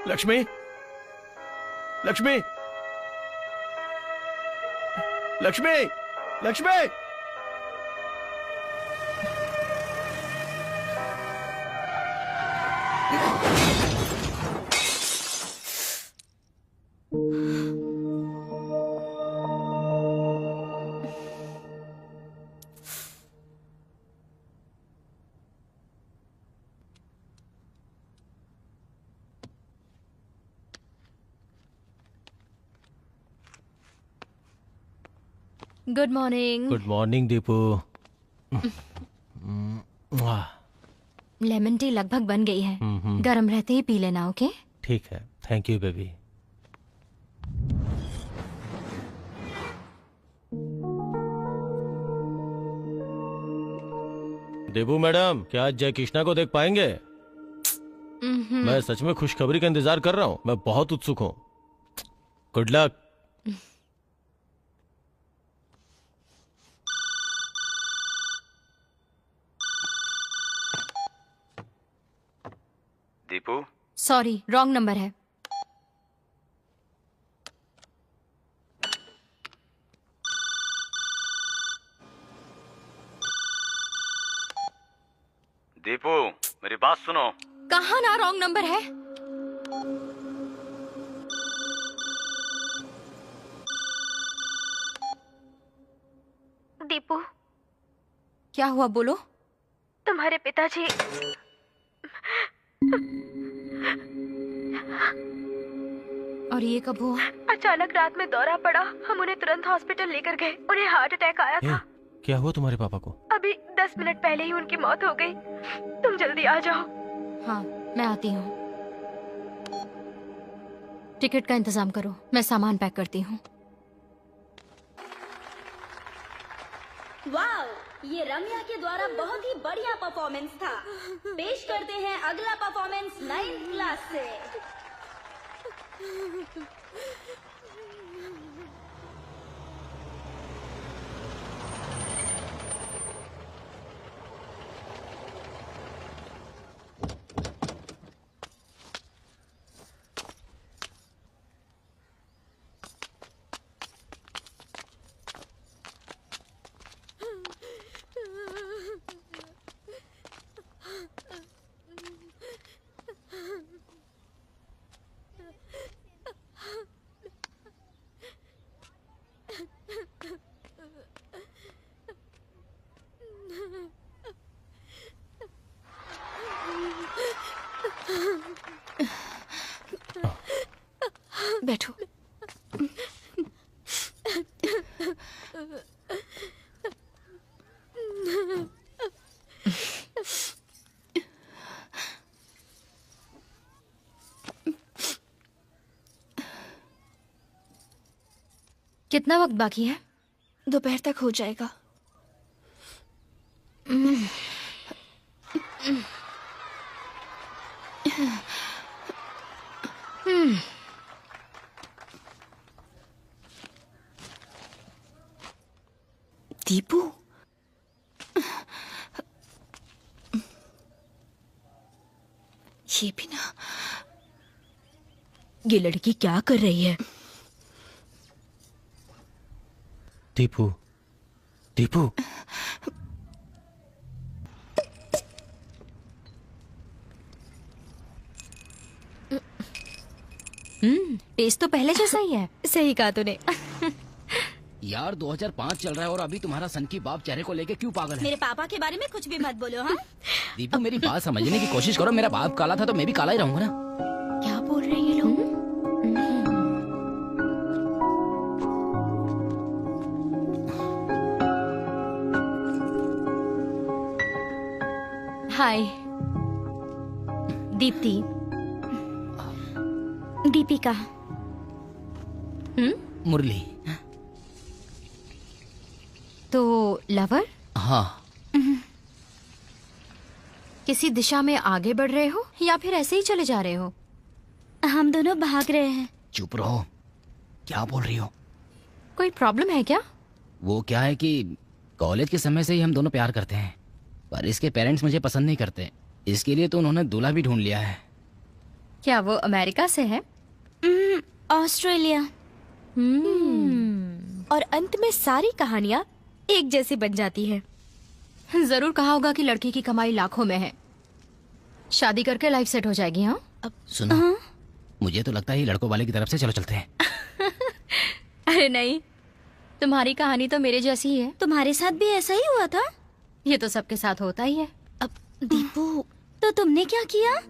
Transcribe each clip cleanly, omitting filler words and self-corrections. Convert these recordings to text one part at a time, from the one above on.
Lakshmi, Lakshmi, Lakshmi, Lakshmi. Good morning. Good morning Deepu. Lemon tea लगभग बन गई है, गर्म रहते ही पी लेना। ओके ठीक है, thank you baby. Deepu madam, क्या आज जय कृष्णा को देख पाएंगे? मैं सच में खुशखबरी का इंतजार कर रहा हूँ। मैं बहुत उत्सुक हूँ। Good luck. Deepu, sorry, wrong number है। दीपू मेरी बात सुनो। कहाँ ना रॉन्ग नंबर है? दीपू, क्या हुआ, बोलो। तुम्हारे पिताजी और ये कब हुआ? अचानक रात में दौरा पड़ा। हम उन्हें तुरंत हॉस्पिटल लेकर गए। उन्हें हार्ट अटैक आया था। क्या हुआ तुम्हारे पापा को? अभी 10 मिनट पहले ही उनकी मौत हो गई। तुम जल्दी आ जाओ। हाँ, मैं आती हूँ। टिकट का इंतजाम करो, मैं सामान पैक करती हूँ। वाओ, ये रम्या के द्वारा बहुत ही बढ़िया परफॉर्मेंस था। पेश करते हैं अगला परफॉर्मेंस 9th क्लास से। बैठो। कितना वक्त बाकी है? दोपहर तक हो जाएगा। दीपू, ये भी ना, ये लड़की क्या कर रही है? दीपू, दीपू, टेस्ट तो पहले जैसा ही है। सही कहा तूने। यार 2005 चल रहा है और अभी तुम्हारा सन की बाप चेहरे को लेके क्यों पागल है? मेरे पापा के बारे में कुछ भी मत बोलो। हाँ, दीपू मेरी बात समझने की कोशिश करो। मेरा बाप काला था तो मैं भी काला ही रहूंगा ना। क्या बोल रहे हैं ये लोग? हाय, दीप्ति। दीपिका। मुरली। तो लवर? हाँ। किसी दिशा में आगे बढ़ रहे हो या फिर ऐसे ही चले जा रहे हो? हम दोनों भाग रहे हैं। चुप रहो, क्या बोल रही हो? कोई प्रॉब्लम है क्या? वो क्या है कि कॉलेज के समय से ही हम दोनों प्यार करते हैं पर इसके पेरेंट्स मुझे पसंद नहीं करते, इसके लिए तो उन्होंने दूल्हा भी ढूंढ लिया है। क्या वो अमेरिका से है? ऑस्ट्रेलिया। और अंत में सारी कहानियां एक जैसी बन जाती है। जरूर कहा होगा कि लड़की की कमाई लाखों में है, शादी करके लाइफ सेट हो जाएगी। हाँ सुनो, मुझे तो लगता है ये लड़कों वाले की तरफ से, चलो चलते हैं। अरे नहीं, तुम्हारी कहानी तो मेरे जैसी ही है। तुम्हारे साथ भी ऐसा ही हुआ था? ये तो सबके साथ होता ही है। अब दीपू, तो तुमने क्या किया?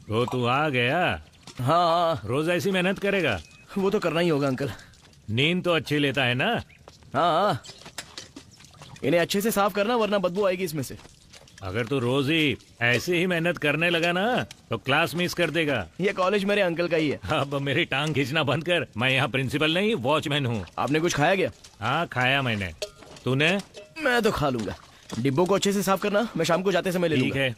तो तू आ गया? हाँ, रोज ऐसी मेहनत करेगा? वो तो करना ही होगा अंकल। नींद तो अच्छी लेता है ना? हाँ, इन्हें अच्छे से साफ करना वरना बदबू आएगी इसमें से। अगर तू रोज ही ऐसे ही मेहनत करने लगा ना तो क्लास मिस कर देगा। ये कॉलेज मेरे अंकल का ही है। अब मेरी टांग खींचना बंद कर, मैं यहाँ प्रिंसिपल नहीं वॉचमैन हूँ। आपने कुछ खाया क्या? हाँ खाया मैंने, तूने? मैं तो खा लूंगा। डिब्बों को अच्छे से साफ करना, मैं शाम को जाते समय ले लूंगा। ठीक है,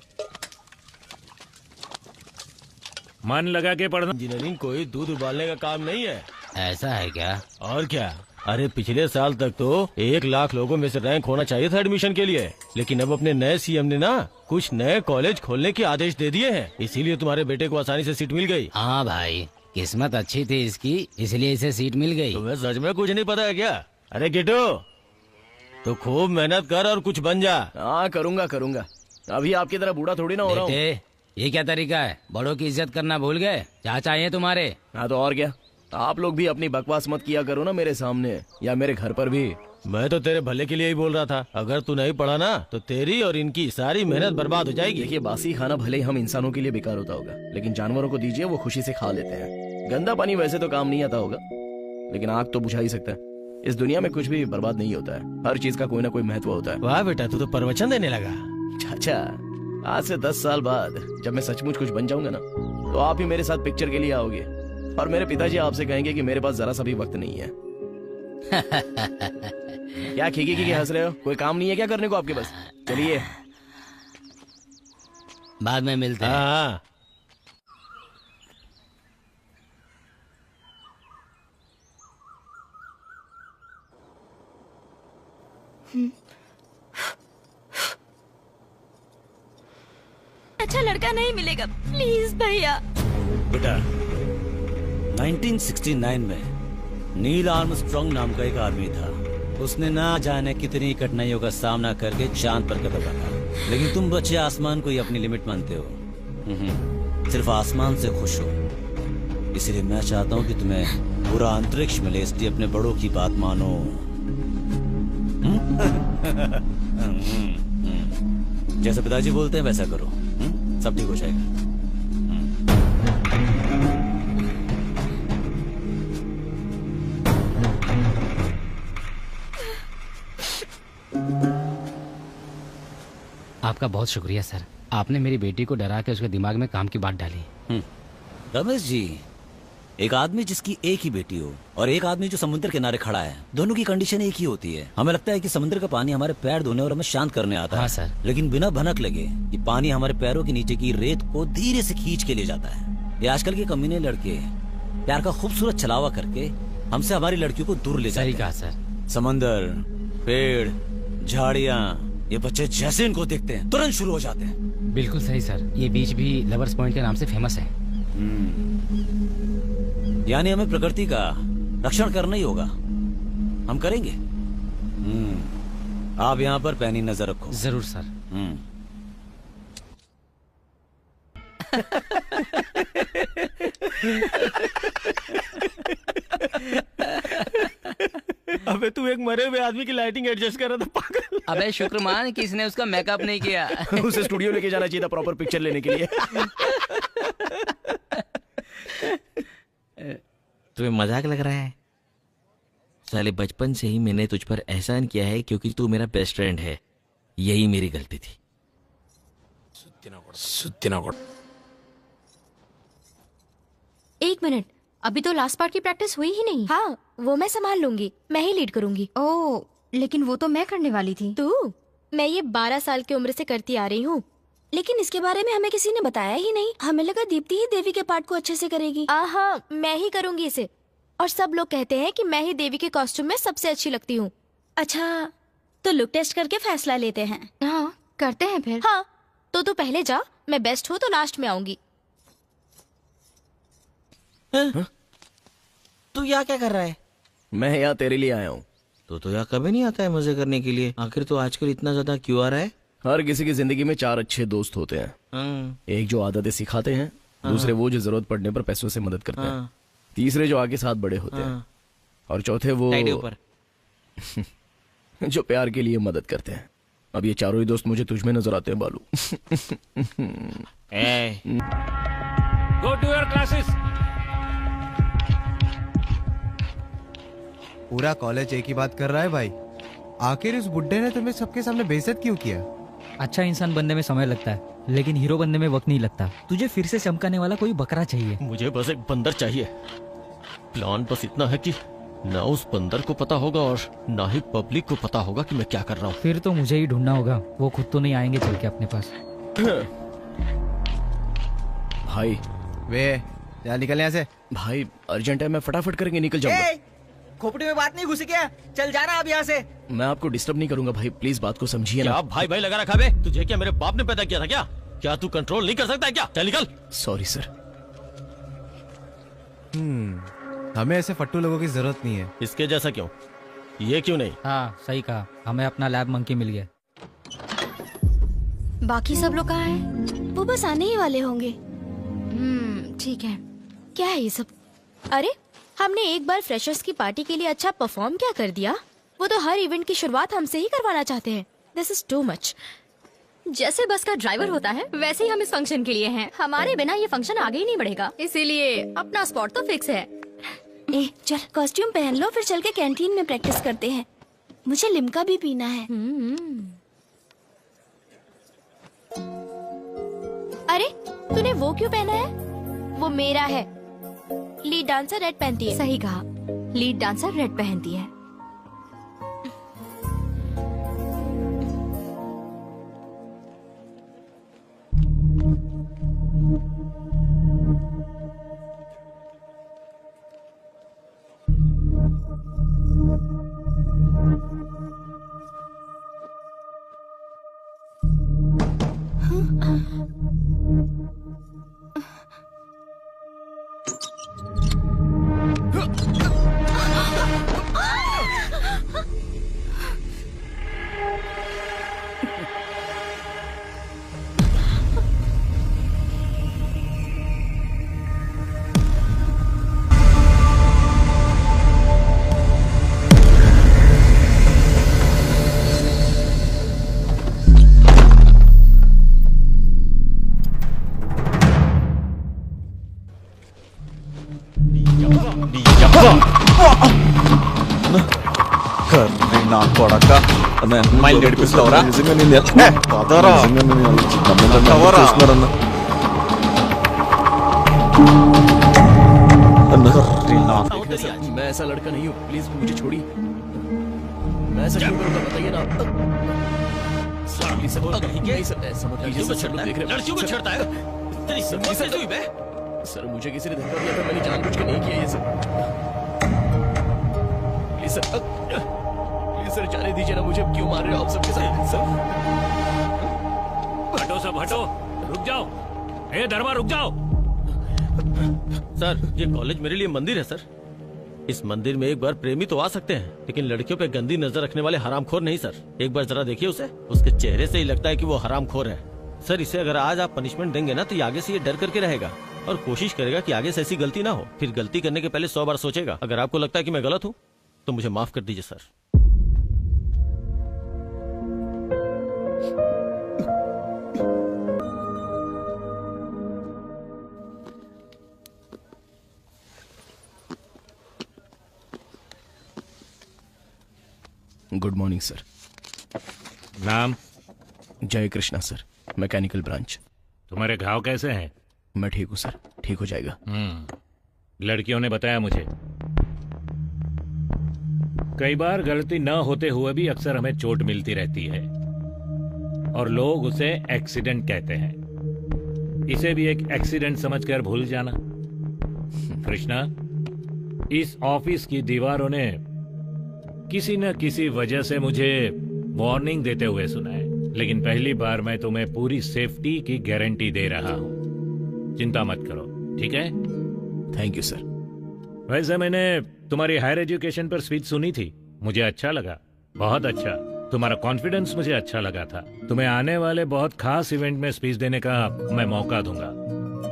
मन लगा के पढ़ना। इंजीनियरिंग कोई दूध उबालने का काम नहीं है। ऐसा है क्या? और क्या, अरे पिछले साल तक तो 1 लाख लोगों में से रैंक होना चाहिए था एडमिशन के लिए, लेकिन अब अपने नए सीएम ने ना कुछ नए कॉलेज खोलने के आदेश दे दिए हैं, इसीलिए तुम्हारे बेटे को आसानी से सीट मिल गई। हाँ भाई, किस्मत अच्छी थी इसकी, इसलिए इसे सीट मिल गई। तुम्हें सच में कुछ नहीं पता है क्या? अरे किटू, तो खूब मेहनत कर और कुछ बन जा। हाँ करूंगा, अभी आपकी तरह बूढ़ा थोड़ी ना हो रहा हूँ। बेटे, ये क्या तरीका है? बड़ों की इज्जत करना भूल गए? क्या चाहिए तुम्हारे? हाँ तो और क्या, आप लोग भी अपनी बकवास मत किया करो ना मेरे सामने या मेरे घर पर भी। मैं तो तेरे भले के लिए ही बोल रहा था, अगर तू नहीं पढ़ा ना तो तेरी और इनकी सारी मेहनत बर्बाद हो जाएगी। देखिए, बासी खाना भले ही हम इंसानों के लिए बेकार होता होगा, लेकिन जानवरों को दीजिए, वो खुशी से खा लेते हैं। गंदा पानी वैसे तो काम नहीं आता होगा, लेकिन आग तो बुझा ही सकता है। इस दुनिया में कुछ भी बर्बाद नहीं होता है, हर चीज का कोई ना कोई महत्व होता है। वाह बेटा, तू तो प्रवचन देने लगा। चाचा, आज से 10 साल बाद जब मैं सचमुच कुछ बन जाऊंगा ना, तो आप ही मेरे साथ पिक्चर के लिए आओगे और मेरे पिताजी आपसे कहेंगे कि मेरे पास जरा सा भी वक्त नहीं है। क्या खीखी हंस रहे हो? कोई काम नहीं है क्या करने को आपके पास? चलिए बाद में मिलते हैं। हाँ, अच्छा लड़का नहीं मिलेगा, प्लीज भैया। बेटा, 1969 में नील आर्मस्ट्रॉन्ग नाम का एक आदमी था। उसने ना जाने कितनी कठिनाइयों का सामना करके चांद पर कदम रखा, लेकिन तुम बच्चे आसमान को ही अपनी लिमिट मानते हो। सिर्फ आसमान से खुश हो, इसलिए मैं चाहता हूँ कि तुम्हें पूरा अंतरिक्ष मिले, इसलिए अपने बड़ों की बात मानो। जैसा पिताजी बोलते हैं वैसा करो, सब ठीक हो जाएगा। आपका बहुत शुक्रिया सर, आपने मेरी बेटी को डरा के उसके दिमाग में काम की बात डाली। रमेश जी, एक आदमी जिसकी एक ही बेटी हो और एक आदमी जो समुद्र किनारे खड़ा है, दोनों की कंडीशन एक ही होती है। हमें लगता है कि समुद्र का पानी हमारे पैर धोने और हमें शांत करने आता है। हाँ सर। लेकिन बिना भनक लगे ये पानी हमारे पैरों के नीचे की रेत को धीरे से खींच के ले जाता है। ये आजकल के कमीने लड़के प्यार का खूबसूरत छलावा करके हमसे हमारी लड़कियों को दूर ले जाते हैं। सही कहा सर। समंदर, पेड़, झाड़ियाँ, ये बच्चे जैसे इनको देखते हैं तुरंत शुरू हो जाते हैं। बिल्कुल सही सर, ये बीच भी लवर्स पॉइंट के नाम से फेमस है। यानी हमें प्रकृति का रक्षण करना ही होगा। हम करेंगे। आप यहाँ पर पैनी नजर रखो। जरूर सर। अबे तू एक मरे हुए आदमी की लाइटिंग एडजस्ट कर रहा था पागल। अबे शुक्र मान कि इसने उसका मेकअप नहीं किया। उसे स्टूडियो लेके जाना चाहिए था प्रॉपर पिक्चर लेने के लिए। तुम्हें मजाक लग रहा है? साले बचपन से ही मैंने तुझ पर एहसान किया है क्योंकि तू मेरा बेस्ट फ्रेंड है। यही मेरी गलती थी। एक मिनट, अभी तो लास्ट पार्ट की प्रैक्टिस हुई ही नहीं। हाँ, वो मैं संभाल लूंगी, मैं ही लीड करूंगी। ओह, लेकिन वो तो मैं करने वाली थी। तू? मैं ये 12 साल की उम्र से करती आ रही हूँ, लेकिन इसके बारे में हमें किसी ने बताया ही नहीं। हमें लगा दीप्ति ही देवी के पार्ट को अच्छे से करेगी। हाँ, मैं ही करूंगी इसे। और सब लोग कहते हैं कि मैं ही देवी के कॉस्ट्यूम में सबसे अच्छी लगती हूँ। अच्छा, तो लुक टेस्ट करके फैसला लेते हैं। हाँ, करते हैं फिर। हाँ, तो तू पहले जा, मैं बेस्ट हूँ तो लास्ट में आऊंगी। तू यहाँ क्या कर रहा है? मैं यहाँ तेरे लिए आया हूँ। तो यहाँ कभी नहीं आता है मजे करने के लिए। आखिर तो आजकल इतना ज्यादा क्यों आ रहा है? हर किसी की जिंदगी में 4 अच्छे दोस्त होते हैं। एक जो आदतें सिखाते हैं, दूसरे वो जो जरूरत पड़ने पर पैसों से मदद करते हैं, तीसरे जो आगे साथ बड़े होते हैं, और चौथे वो जो प्यार के लिए मदद करते हैं। अब ये चारों ही दोस्त मुझे तुझ में नजर आते हैं Balu. Go to your classes. पूरा कॉलेज एक ही बात कर रहा है भाई। आखिर इस बुड्ढे ने तुम्हें सबके सामने बेइज्जत क्यों किया? अच्छा इंसान बनने में समय लगता है, लेकिन हीरो बनने में वक्त नहीं लगता। तुझे फिर से चमकाने वाला कोई बकरा चाहिए। मुझे बस एक बंदर चाहिए। प्लान बस इतना है कि ना उस बंदर को पता होगा और ना ही पब्लिक को पता होगा कि मैं क्या कर रहा हूँ। फिर तो मुझे ही ढूंढना होगा, वो खुद तो नहीं आएंगे चल के अपने पास। भाई वे क्या निकल यहाँ से? भाई अर्जेंट है, मैं फटाफट करके निकल जाऊंगा। खोपड़ी में बात नहीं घुसी क्या? चल जाना अब यहाँ से। मैं आपको डिस्टर्ब नहीं करूंगा भाई, प्लीज बात को समझिए ना। क्या भाई भाई लगा रखा बे? तुझे क्या मेरे बाप ने पैदा किया था क्या? क्या तू कंट्रोल नहीं कर सकता है क्या? चल निकल। Sorry sir. हमें ऐसे फट्टू लोगों की जरूरत नहीं है। इसके जैसा क्यों? ये क्यों नहीं? हाँ सही कहा, हमें अपना लैब मंकी मिल गया। बाकी सब लोग कहाँ हैं? वो बस आने ही वाले होंगे। ठीक है। क्या है ये सब? अरे हमने एक बार फ्रेशर्स की पार्टी के लिए अच्छा परफॉर्म क्या कर दिया। वो तो हर इवेंट की शुरुआत हमसे ही करवाना चाहते हैं। This is too much. जैसे बस का ड्राइवर होता है वैसे ही हम इस फंक्शन के लिए हैं। हमारे बिना ये फंक्शन आगे ही नहीं बढ़ेगा, इसीलिए अपना स्पॉट तो फिक्स है। ए, चल कॉस्ट्यूम पहन लो, फिर चल के कैंटीन में प्रैक्टिस करते हैं। मुझे लिम्का भी पीना है। अरे तूने वो क्यों पहना है? वो मेरा है। लीड डांसर रेड पहनती है। सही कहा, लीड डांसर रेड पहनती है। అమ్మాయిలు నడిపిస్తావరా? मैं ऐसा लड़का नहीं हूँ, प्लीज मुझे छोड़िए। मैं ऐसा क्यों करूँगा बताइए ना। लड़कियों को छेड़ता है? तेरी समझ हुई बे? सर मुझे किसी ने धक्का दिया था, मैंने जानबूझ के नहीं किया ये सब। प्लीज सर, प्लीज सर जाने दीजिए ना मुझे, क्यों मार रहे हो आप सबके साथ सर? हटो सब हटो, रुक जाओ। ए धर्मा रुक जाओ। सर ये कॉलेज मेरे लिए मंदिर है सर। इस मंदिर में एक बार प्रेमी तो आ सकते हैं, लेकिन लड़कियों पे गंदी नजर रखने वाले हरामखोर नहीं सर। एक बार जरा देखिए उसे, उसके चेहरे से ही लगता है कि वो हरामखोर है। सर इसे अगर आज आप पनिशमेंट देंगे ना तो ये आगे से ये डर करके रहेगा और कोशिश करेगा कि आगे से ऐसी गलती ना हो। फिर गलती करने के पहले 100 बार सोचेगा। अगर आपको लगता है कि मैं गलत हूँ तो मुझे माफ कर दीजिए सर। Good morning sir. नाम? जय कृष्णा सर, मैकेनिकल ब्रांच। तुम्हारे घाव कैसे हैं? मैं ठीक हूँ सर, ठीक हो जाएगा। लड़कियों ने बताया मुझे। कई बार गलती न होते हुए भी अक्सर हमें चोट मिलती रहती है और लोग उसे एक्सीडेंट कहते हैं। इसे भी एक एक्सीडेंट समझकर भूल जाना। कृष्णा, इस ऑफिस की दीवारों ने किसी न किसी वजह से मुझे वार्निंग देते हुए सुना है, लेकिन पहली बार मैं तुम्हें पूरी सेफ्टी की गारंटी दे रहा हूं। चिंता मत करो, ठीक है? Thank you sir. वैसे मैंने तुम्हारी हायर एजुकेशन पर स्पीच सुनी थी, मुझे अच्छा लगा, बहुत अच्छा। तुम्हारा कॉन्फिडेंस मुझे अच्छा लगा था। तुम्हें आने वाले बहुत खास इवेंट में स्पीच देने का मैं मौका दूंगा।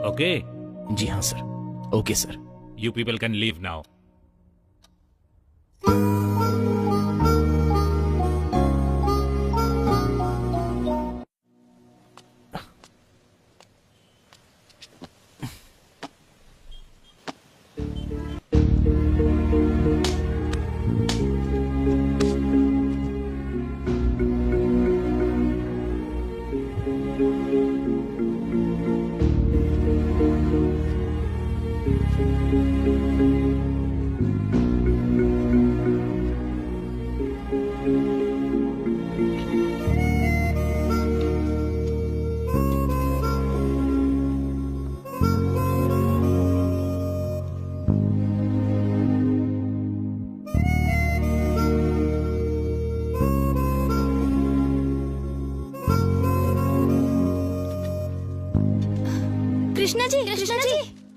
ओके? जी हाँ sir. Okay sir. You people can leave now.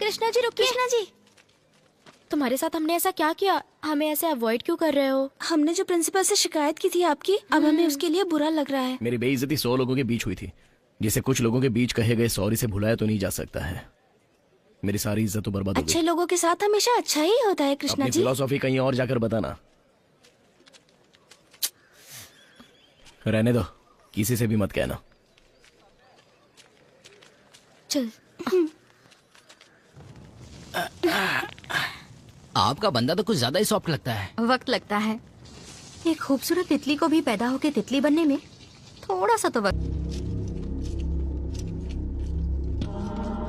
Krishna ji रुकिए। कृष्णा जी, तुम्हारे साथ हमने ऐसा क्या किया? हमें ऐसे अवॉइड क्यों कर रहे हो? हमने जो प्रिंसिपल से शिकायत की थी आपकी, अब हमें उसके लिए बुरा लग रहा है। मेरी बेइज्जती 100 लोगों के बीच हुई थी, जिसे कुछ लोगों के बीच कहे गए सॉरी से भुलाया तो नहीं जा सकता है। मेरी सारी इज्जत तो बर्बाद हो गई। अच्छे लोगों के साथ हमेशा अच्छा ही होता है कृष्णा अपनी जी। फिलॉसफी कहीं और जाकर बताना। रहने दो, किसी से भी मत कहना। चल। आपका बंदा तो कुछ ज्यादा ही सॉफ्ट लगता है। वक्त लगता है। एक खूबसूरत तितली को भी पैदा होके तितली बनने में थोड़ा सा तो वक्त।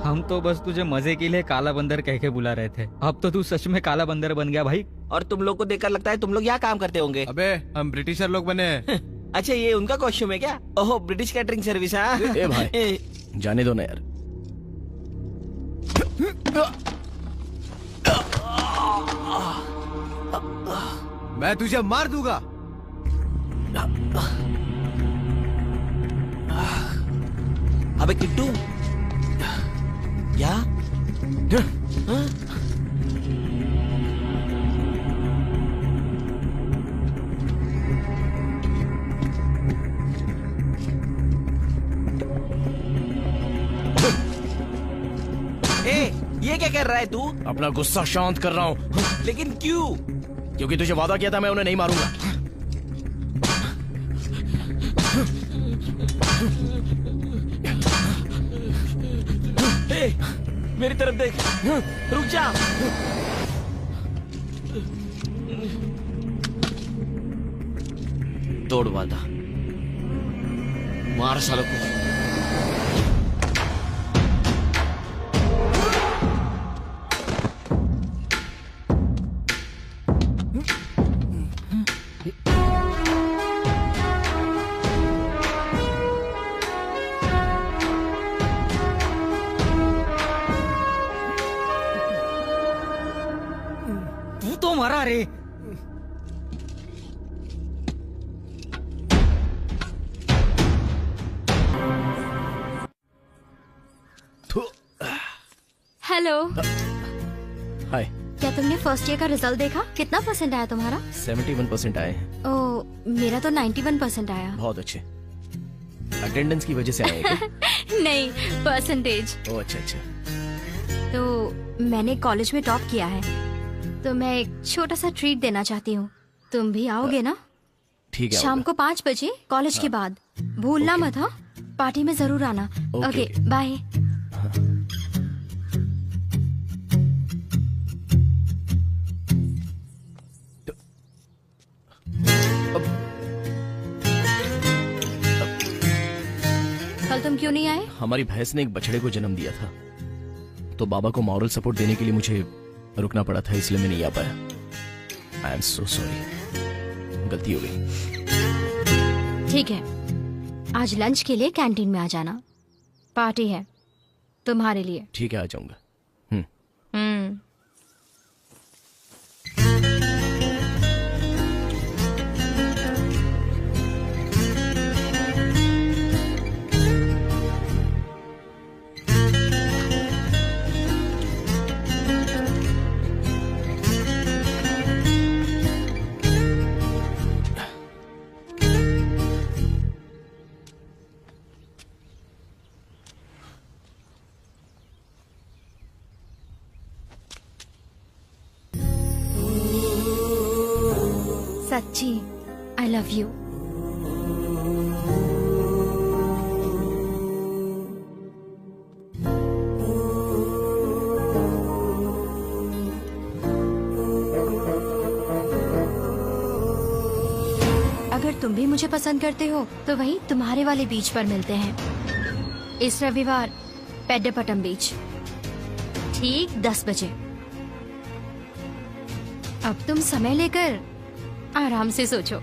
हम तो बस तुझे मजे के लिए काला बंदर कह के बुला रहे थे, अब तो तू सच में काला बंदर बन गया भाई। और तुम लोग को देखकर लगता है तुम लोग यहाँ काम करते होंगे। अबे हम ब्रिटिशर लोग बने हैं। अच्छा ये उनका कॉस्ट्यूम है क्या? ओहो, ब्रिटिश कैटरिंग सर्विस। ए भाई जाने दो ना यार। मैं तुझे मार दूंगा। अबे किट्टू, क्या? ये क्या कर रहा है तू? अपना गुस्सा शांत कर रहा हूँ। लेकिन क्यों? क्योंकि तुझे वादा किया था मैं उन्हें नहीं मारूंगा। मेरी तरफ देख, रुक जा। तोड़ वादा, मार सालों को। मरा रे। हेलो। हाय। क्या तुमने फर्स्ट ईयर का रिजल्ट देखा? कितना परसेंट आया तुम्हारा? 71% आए हैं। ओ, मेरा तो 91% आया। बहुत अच्छे। अटेंडेंस की वजह से आए हैं क्या? नहीं, परसेंटेज। ओह अच्छा अच्छा। तो मैंने कॉलेज में टॉप किया है, तो मैं एक छोटा सा ट्रीट देना चाहती हूँ। तुम भी आओगे ना? ठीक है। शाम को 5 बजे कॉलेज के बाद। भूलना मत। हाँ, पार्टी में जरूर आना। Okay, bye. कल तुम क्यों नहीं आए? हमारी भैंस ने एक बछड़े को जन्म दिया था, तो बाबा को मॉरल सपोर्ट देने के लिए मुझे रुकना पड़ा था, इसलिए मैं नहीं आ पाया। आई एम सो सॉरी, गलती हो गई। ठीक है, आज लंच के लिए कैंटीन में आ जाना। पार्टी है तुम्हारे लिए। ठीक है, आ जाऊंगा। सच्ची, आई लव यू। अगर तुम भी मुझे पसंद करते हो तो वहीं तुम्हारे वाले बीच पर मिलते हैं इस रविवार, पेड्डेपटम बीच, ठीक 10 बजे। अब तुम समय लेकर आराम से सोचो।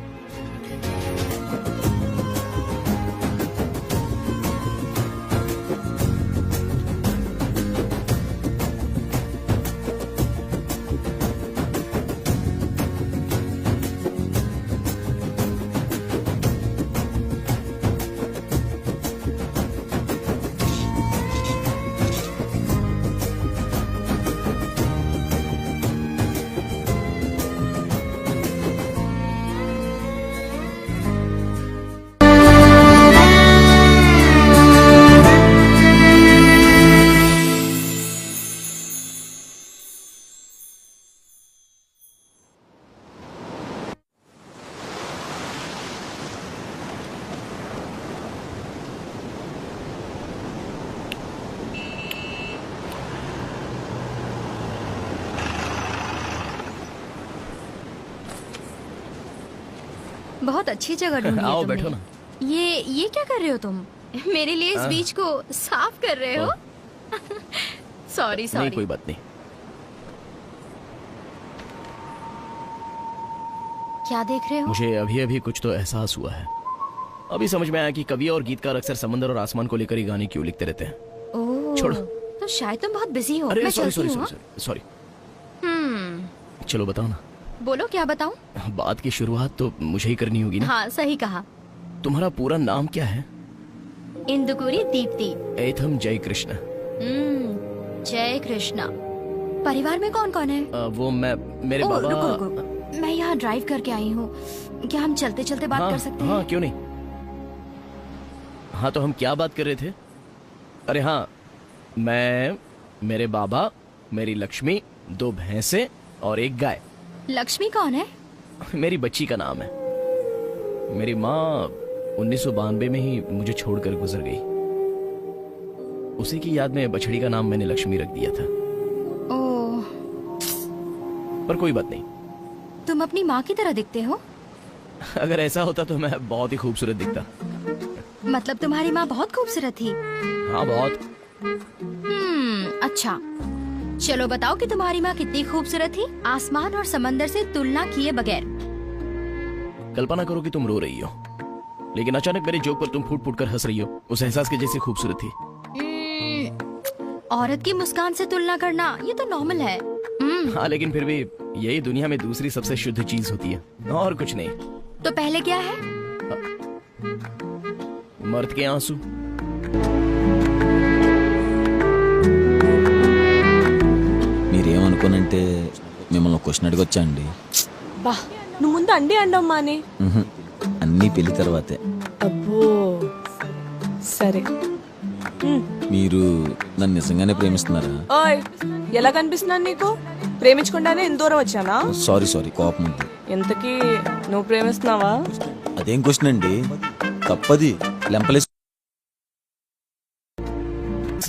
बहुत अच्छी जगह ढूंढी है आओ तुमने। बैठो ना। ये क्या कर रहे हो तुम? मेरे लिए इस बीच को साफ कर रहे हो? सॉरी नहीं, सॉरी। कोई बात नहीं। क्या देख रहे हो? मुझे अभी अभी कुछ तो एहसास हुआ है। अभी समझ में आया कि कवि और गीतकार अक्सर समंदर और आसमान को लेकर ही गाने क्यों लिखते रहते हैं। ओह, छोड़ो। तो शायद तुम बहुत बिजी हो। अरे मैं सॉरी चलती सॉरी हूँ, सॉरी सॉरी। हाँ? चलो बताओ ना। बोलो, क्या बताऊं? बात की शुरुआत तो मुझे ही करनी होगी ना। हाँ, सही कहा। तुम्हारा पूरा नाम क्या है? इंदुकुरी दीप्ति। एथम जय कृष्ण। जय कृष्णा। परिवार में कौन कौन है? वो मैं, मेरे ओह, बाबा। रुको रुको, मैं यहाँ ड्राइव करके आई हूँ। क्या हम चलते चलते बात कर सकते हैं? हाँ, क्यों नहीं। हाँ, तो हम क्या बात कर रहे थे? अरे हाँ, मैं, मेरे बाबा, मेरी लक्ष्मी, 2 भैंसे और 1 गाय। लक्ष्मी कौन है? मेरी बच्ची का नाम है। मेरी माँ 1992 में ही मुझे छोड़कर गुजर गई। उसी की याद में बछड़ी का नाम मैंने लक्ष्मी रख दिया था। ओह, पर कोई बात नहीं। तुम अपनी माँ की तरह दिखते हो। अगर ऐसा होता तो मैं बहुत ही खूबसूरत दिखता। मतलब तुम्हारी माँ बहुत खूबसूरत थी? हाँ, बहुत। अच्छा, चलो बताओ कि तुम्हारी माँ कितनी खूबसूरत थी, आसमान और समंदर से तुलना किए बगैर। कल्पना करो कि तुम रो रही हो, लेकिन अचानक मेरे जोक पर तुम फूट फूट कर हंस रही हो। उस एहसास के जैसी खूबसूरत थी। औरत की मुस्कान से तुलना करना ये तो नॉर्मल है। हाँ, लेकिन फिर भी यही दुनिया में दूसरी सबसे शुद्ध चीज होती है, और कुछ नहीं। तो पहले क्या है? मर्द के आंसू। మీరేమనుకోనంటే మిమ్మల్ని క్వశ్చన్ అడగొచ్చా అండి? బా నువ్వు ముందు అండి అండమ్మా అని. అన్నీ పెళ్లి తర్వాతే. అబ్బో సరే. మీరు నన్ను నిజంగానే ప్రేమిస్తున్నారా? ఓయ్ ఎలా కనిపిస్తున్నాను నీకు? ప్రేమించకుండానే ఇంత దూరం వచ్చానా? సారీ కోపం ఉంది. ఎంతకీ నువ్వు ప్రేమిస్తున్నావా? అదేం క్వశ్చన్ అండి, తప్పది. లెంపలేసి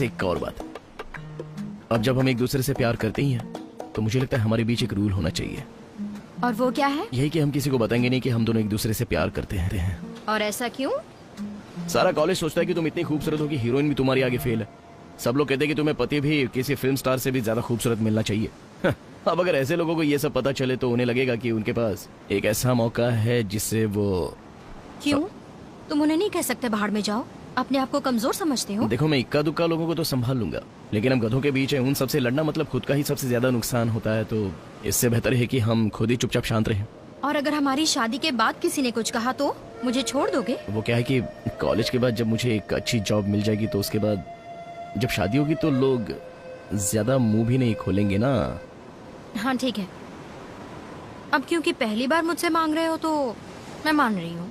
एक और बात, अब जब हम एक दूसरे से प्यार करते ही हैं तो मुझे लगता है हमारे बीच एक रूल होना चाहिए। और वो क्या है? यही कि हम किसी को बताएंगे नहीं कि हम दोनों एक दूसरे से प्यार करते हैं। और ऐसा क्यों? सारा कॉलेज सोचता है कि तुम इतनी खूबसूरत हो कि हीरोइन भी तुम्हारी आगे फेल है। सब लोग कहते हैं कि तुम्हें पति भी किसी फिल्म स्टार से भी ज्यादा खूबसूरत मिलना चाहिए। अब अगर ऐसे लोगों को ये सब पता चले तो उन्हें लगेगा कि उनके पास एक ऐसा मौका है जिससे वो। क्यों? तुम उन्हें नहीं कह सकते बाहर में जाओ? अपने आप को कमजोर समझते हो? देखो, मैं इक्का दुक्का लोगों को तो संभाल लूंगा, लेकिन हम गधों के बीच है, उन सबसे लड़ना मतलब खुद का ही सबसे ज्यादा नुकसान होता है। तो इससे बेहतर है कि हम खुद ही चुपचाप शांत रहें। और अगर हमारी शादी के बाद किसी ने कुछ कहा तो मुझे छोड़ दोगे? वो क्या है कि कॉलेज के बाद जब मुझे एक अच्छी जॉब मिल जाएगी तो उसके बाद जब शादी होगी तो लोग ज्यादा मुंह भी नहीं खोलेंगे ना। हाँ ठीक है, अब क्योंकि पहली बार मुझसे मांग रहे हो तो मैं मान रही हूँ।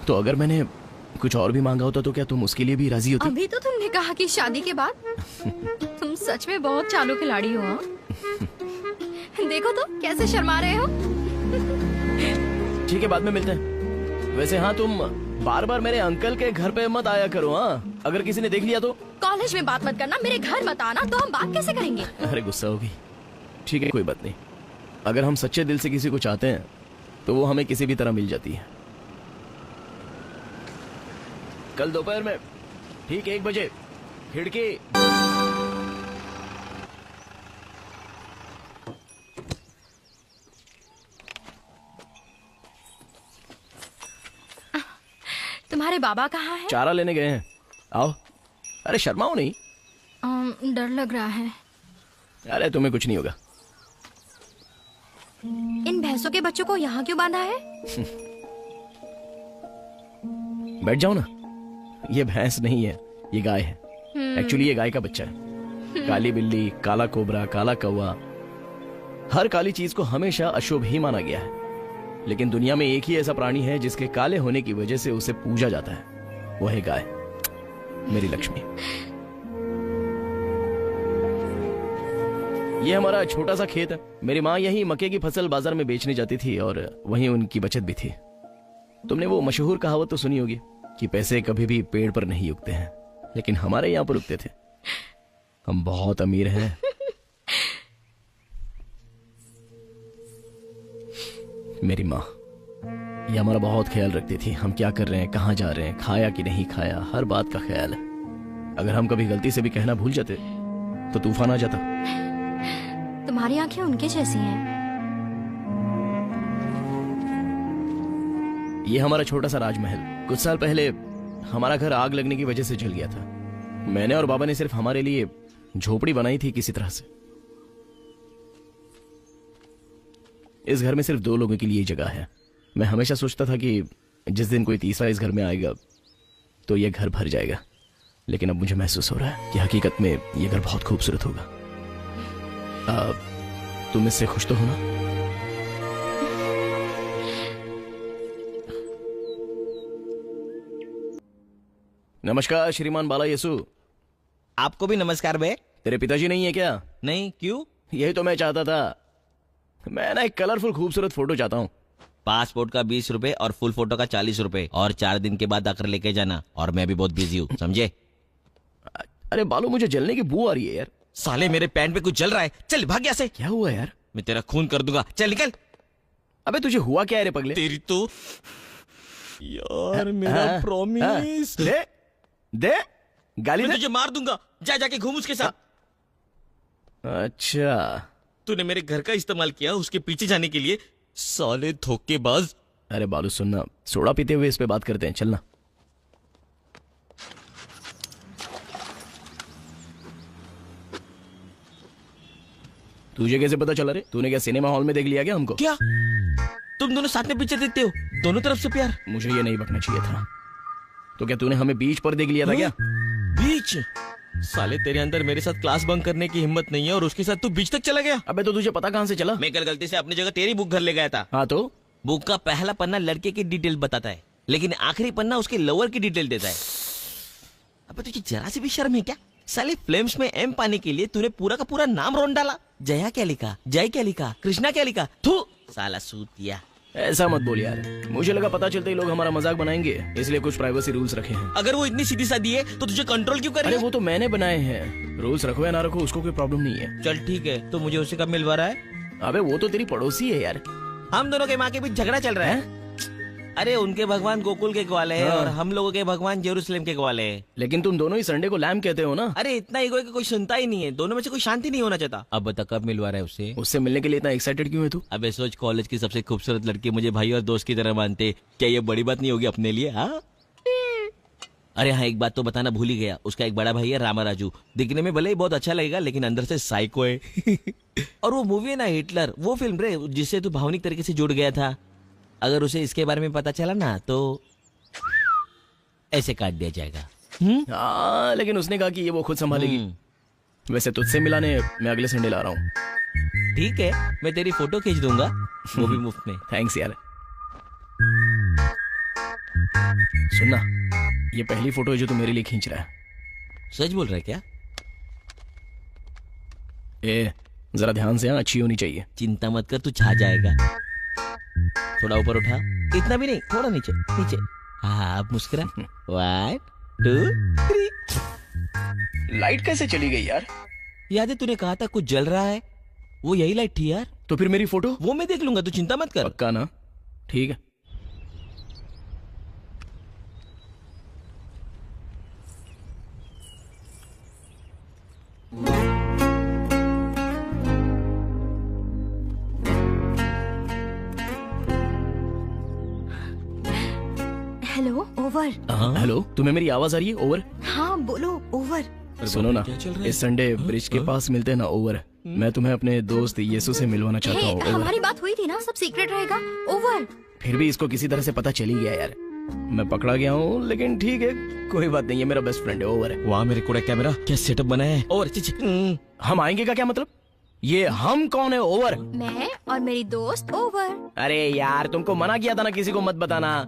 तो अगर मैंने कुछ और भी मांगा होता तो क्या तुम उसके लिए भी राजी होती? अभी तो तुमने कहा कि शादी के बाद। तुम सच में बहुत चालू खिलाड़ी हो। हाँ? देखो तो कैसे शर्मा रहे हो। ठीक है, बाद में मिलते हैं। वैसे हाँ, तुम बार बार मेरे अंकल के घर पे मत आया करो। हाँ, अगर किसी ने देख लिया तो। कॉलेज में बात मत करना, मेरे घर मत आना, तो हम बात कैसे करेंगे? अरे गुस्सा होगी। ठीक है, कोई बात नहीं। अगर हम सच्चे दिल से किसी को चाहते हैं तो वो हमें किसी भी तरह मिल जाती है। कल दोपहर में ठीक 1 बजे खिड़की। तुम्हारे बाबा कहाँ हैं? चारा लेने गए हैं। आओ। अरे शर्माओ नहीं। डर लग रहा है। अरे तुम्हें कुछ नहीं होगा। इन भैंसों के बच्चों को यहाँ क्यों बांधा है? बैठ जाओ ना। ये भैंस नहीं है, ये गाय है। एक्चुअली ये गाय का बच्चा है। काली बिल्ली, काला कोबरा, काला कौवा, हर काली चीज को हमेशा अशुभ ही माना गया है। लेकिन दुनिया में एक ही ऐसा प्राणी है जिसके काले होने की वजह से उसे पूजा जाता है, वो है गाय, मेरी लक्ष्मी। ये हमारा छोटा सा खेत है। मेरी माँ यही मक्के की फसल बाजार में बेचने जाती थी और वहीं उनकी बचत भी थी। तुमने वो मशहूर कहावत तो सुनी होगी कि पैसे कभी भी पेड़ पर नहीं उगते हैं, लेकिन हमारे यहाँ पर उगते थे। हम बहुत अमीर हैं। मेरी माँ ये हमारा बहुत ख्याल रखती थी। हम क्या कर रहे हैं, कहाँ जा रहे हैं, खाया कि नहीं खाया, हर बात का ख्याल है। अगर हम कभी गलती से भी कहना भूल जाते तो तूफान आ जाता। तुम्हारी आंखें उनके जैसी हैं। ये हमारा छोटा सा राजमहल। कुछ साल पहले हमारा घर आग लगने की वजह से जल गया था। मैंने और बाबा ने सिर्फ हमारे लिए झोपड़ी बनाई थी किसी तरह से। इस घर में सिर्फ 2 लोगों के लिए जगह है। मैं हमेशा सोचता था कि जिस दिन कोई तीसरा इस घर में आएगा तो ये घर भर जाएगा, लेकिन अब मुझे महसूस हो रहा है कि हकीकत में ये घर बहुत खूबसूरत होगा। तुम इससे खुश तो हो ना? नमस्कार श्रीमान बाला यसु। आपको भी नमस्कार बे। तेरे पिताजी नहीं है क्या? नहीं, क्यों? यही तो मैं चाहता था। मैं ना एक कलरफुल खूबसूरत फोटो चाहता हूँ। पासपोर्ट का 20 रुपए और फुल फोटो का 40 रुपए, और 4 दिन के बाद आकर लेके जाना। और मैं भी बहुत बिजी हूँ, समझे? अरे बालू, मुझे जलने की बू आ रही है यार। साले मेरे पैंट पे कुछ जल रहा है। चल भाग यहाँ से। क्या हुआ यार? मैं तेरा खून कर दूंगा। चल निकल। अबे तुझे हुआ क्या है रे पगले? तेरी तो यार मेरा प्रॉमिस। दे गाली। मैं तुझे मार दूंगा। जा जाके घूम उसके साथ। अच्छा, तूने मेरे घर का इस्तेमाल किया उसके पीछे जाने के लिए, साले धोखेबाज। अरे बालू सुनना, सोडा पीते हुए इस पे बात करते हैं, चलना। तुझे कैसे पता चला रे? तूने क्या सिनेमा हॉल में देख लिया क्या हमको? क्या तुम दोनों साथ में पिक्चर देखते हो? दोनों तरफ से प्यार? मुझे ये नहीं बकना चाहिए था। तो क्या तूने हमें बीच पर देख लिया था क्या? बीच? साले तेरे अंदर मेरे साथ क्लास बंक करने की हिम्मत नहीं है और उसके साथ तू बीच तक चला गया? अबे तो तुझे पता कहाँ से चला? मैं कल गलती से अपनी जगह तेरी बुक घर ले गया था। हाँ तो? बुक का पहला पन्ना लड़के की डिटेल बताता है, लेकिन आखिरी पन्ना उसके लवर की डिटेल देता है। अबे तुझे जरा सी भी शर्म है क्या? साले फ्लेम्स में एम पाने के लिए तूने पूरा का पूरा नाम रोन डाला। जया क्या लिखा, जय क्या लिखा, कृष्णा क्या लिखा? थू साला सूतिया। ऐसा मत बोल यार, मुझे लगा पता चलते ही लोग हमारा मजाक बनाएंगे, इसलिए कुछ प्राइवेसी रूल्स रखे हैं। अगर वो इतनी सीधी सादी है तो तुझे कंट्रोल क्यों करे? अरे वो तो मैंने बनाए हैं, रूल्स रखो या ना रखो उसको कोई प्रॉब्लम नहीं है। चल ठीक है, तो मुझे उससे कब मिलवा रहा है? अबे वो तो तेरी पड़ोसी है यार। हम दोनों के माँ के बीच झगड़ा चल रहा है। अरे उनके भगवान गोकुल के ग्वाले हैं और हम लोगों के भगवान जेरूसलेम के ग्वाले हैं। लेकिन तुम दोनों ही संडे को लैम कहते हो ना? अरे इतना ईगो है कि कोई सुनता ही नहीं है। दोनों में से कोई शांति नहीं होना चाहता। अब बता कब मिलवा रहा है उससे? उससे मिलने के लिए इतना एक्साइटेड क्यों है तू? अबे सोच, कॉलेज की सबसे खूबसूरत लड़की मुझे भाई और दोस्त की तरह मानते, क्या ये बड़ी बात नहीं होगी अपने लिए? हाँ अरे हाँ, एक बात तो बताना भूल ही गया, उसका एक बड़ा भाई है रामा राजू। दिखने में भले ही बहुत अच्छा लगेगा लेकिन अंदर से साइको है। और वो मूवी है ना हिटलर, वो फिल्म रे जिससे तू भावनिक तरीके से जुड़ गया था। अगर उसे इसके बारे में पता चला ना तो ऐसे काट दिया जाएगा। हाँ लेकिन उसने कहा कि ये वो खुद संभालेगी। वैसे तुझसे मिलाने मैं अगले संडे ला रहा हूँ। ठीक है, मैं तेरी फोटो खींच दूंगा, वो भी मुफ्त में। थैंक्स यार। सुनना, ये पहली फोटो है जो तू मेरे लिए खींच रहा है। सच बोल रहा है क्या? जरा ध्यान से, अच्छी होनी चाहिए। चिंता मत कर, तू छा जाएगा। थोड़ा ऊपर उठा, इतना भी नहीं, थोड़ा नीचे नीचे। हाँ अब मुस्कुरा। 1 2 3। लाइट कैसे चली गई यार? याद है तूने कहा था कुछ जल रहा है, वो यही लाइट थी यार। तो फिर मेरी फोटो? वो मैं देख लूंगा, तू चिंता मत कर। पक्का ना? ठीक है। Hello, over. हेलो, तुम्हें मेरी आवाज आ रही है? ओवर। हाँ बोलो, ओवर। सुनो ना, इस संडे ब्रिज के पास मिलते हैं ना? ओवर। मैं तुम्हें अपने दोस्त यीशु से मिलवाना चाहता हूँ। हमारी बात हुई थी ना, सब सीक्रेट रहेगा। ओवर। फिर भी इसको किसी तरह से पता चल ही गया यार। मैं पकड़ा गया हूँ लेकिन ठीक है, कोई बात नहीं है, मेरा बेस्ट फ्रेंड है। ओवर। वहाँ मेरे कोड़ा कैमरा क्या सेटअप बना है? ओवर। हम आएंगे का क्या मतलब? ये हम कौन है? ओवर। मैं और मेरी दोस्त ओवर। अरे यार, तुमको मना किया था ना किसी को मत बताना।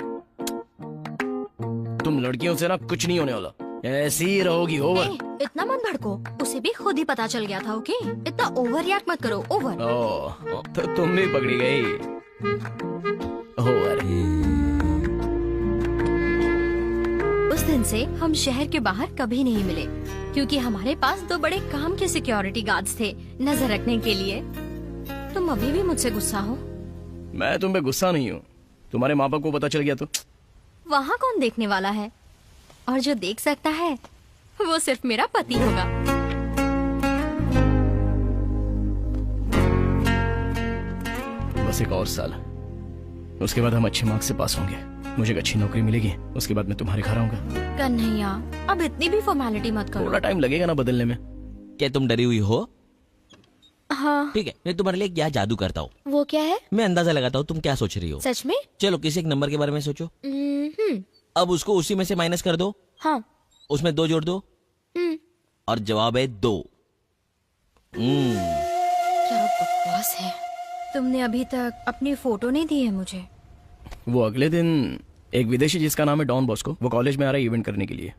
तुम लड़कियों से ना कुछ नहीं होने वाला, ऐसी ही रहोगी। ओवर। इतना मत भड़को, उसे भी खुद ही पता चल गया था। ओके, इतना ओवर रिएक्ट मत करो। ओवर। तो तुम भी पकड़ी गई। ओवर। उस दिन से हम शहर के बाहर कभी नहीं मिले, क्योंकि हमारे पास 2 बड़े काम के सिक्योरिटी गार्ड्स थे नजर रखने के लिए। तुम अभी भी मुझसे गुस्सा हो? मैं तुम पे गुस्सा नहीं हूँ, तुम्हारे माँ बाप को पता चल गया तो? वहाँ कौन देखने वाला है, और जो देख सकता है वो सिर्फ मेरा पति होगा। बस एक और साल, उसके बाद हम अच्छे मार्क्स से पास होंगे, मुझे एक अच्छी नौकरी मिलेगी, उसके बाद मैं तुम्हारे घर आऊंगा। कन्हैया, अब इतनी भी फॉर्मेलिटी मत करो। थोड़ा टाइम लगेगा ना बदलने में। क्या तुम डरी हुई हो? हाँ। ठीक है, मैं तुम्हारे लिए क्या जादू करता हूँ। वो क्या है? मैं अंदाजा लगाता हूँ तुम क्या सोच रही हो। सच में? चलो किसी एक नंबर के बारे में सोचो। अब उसको उसी में से माइनस कर दो। हाँ। उसमें 2 जोड़ दो और जवाब है 2। क्या बकवास है। तुमने अभी तक अपनी फोटो नहीं दी है मुझे। वो अगले दिन एक विदेशी जिसका नाम है डॉन बॉस्को, वो कॉलेज में आ रहा है इवेंट करने के लिए,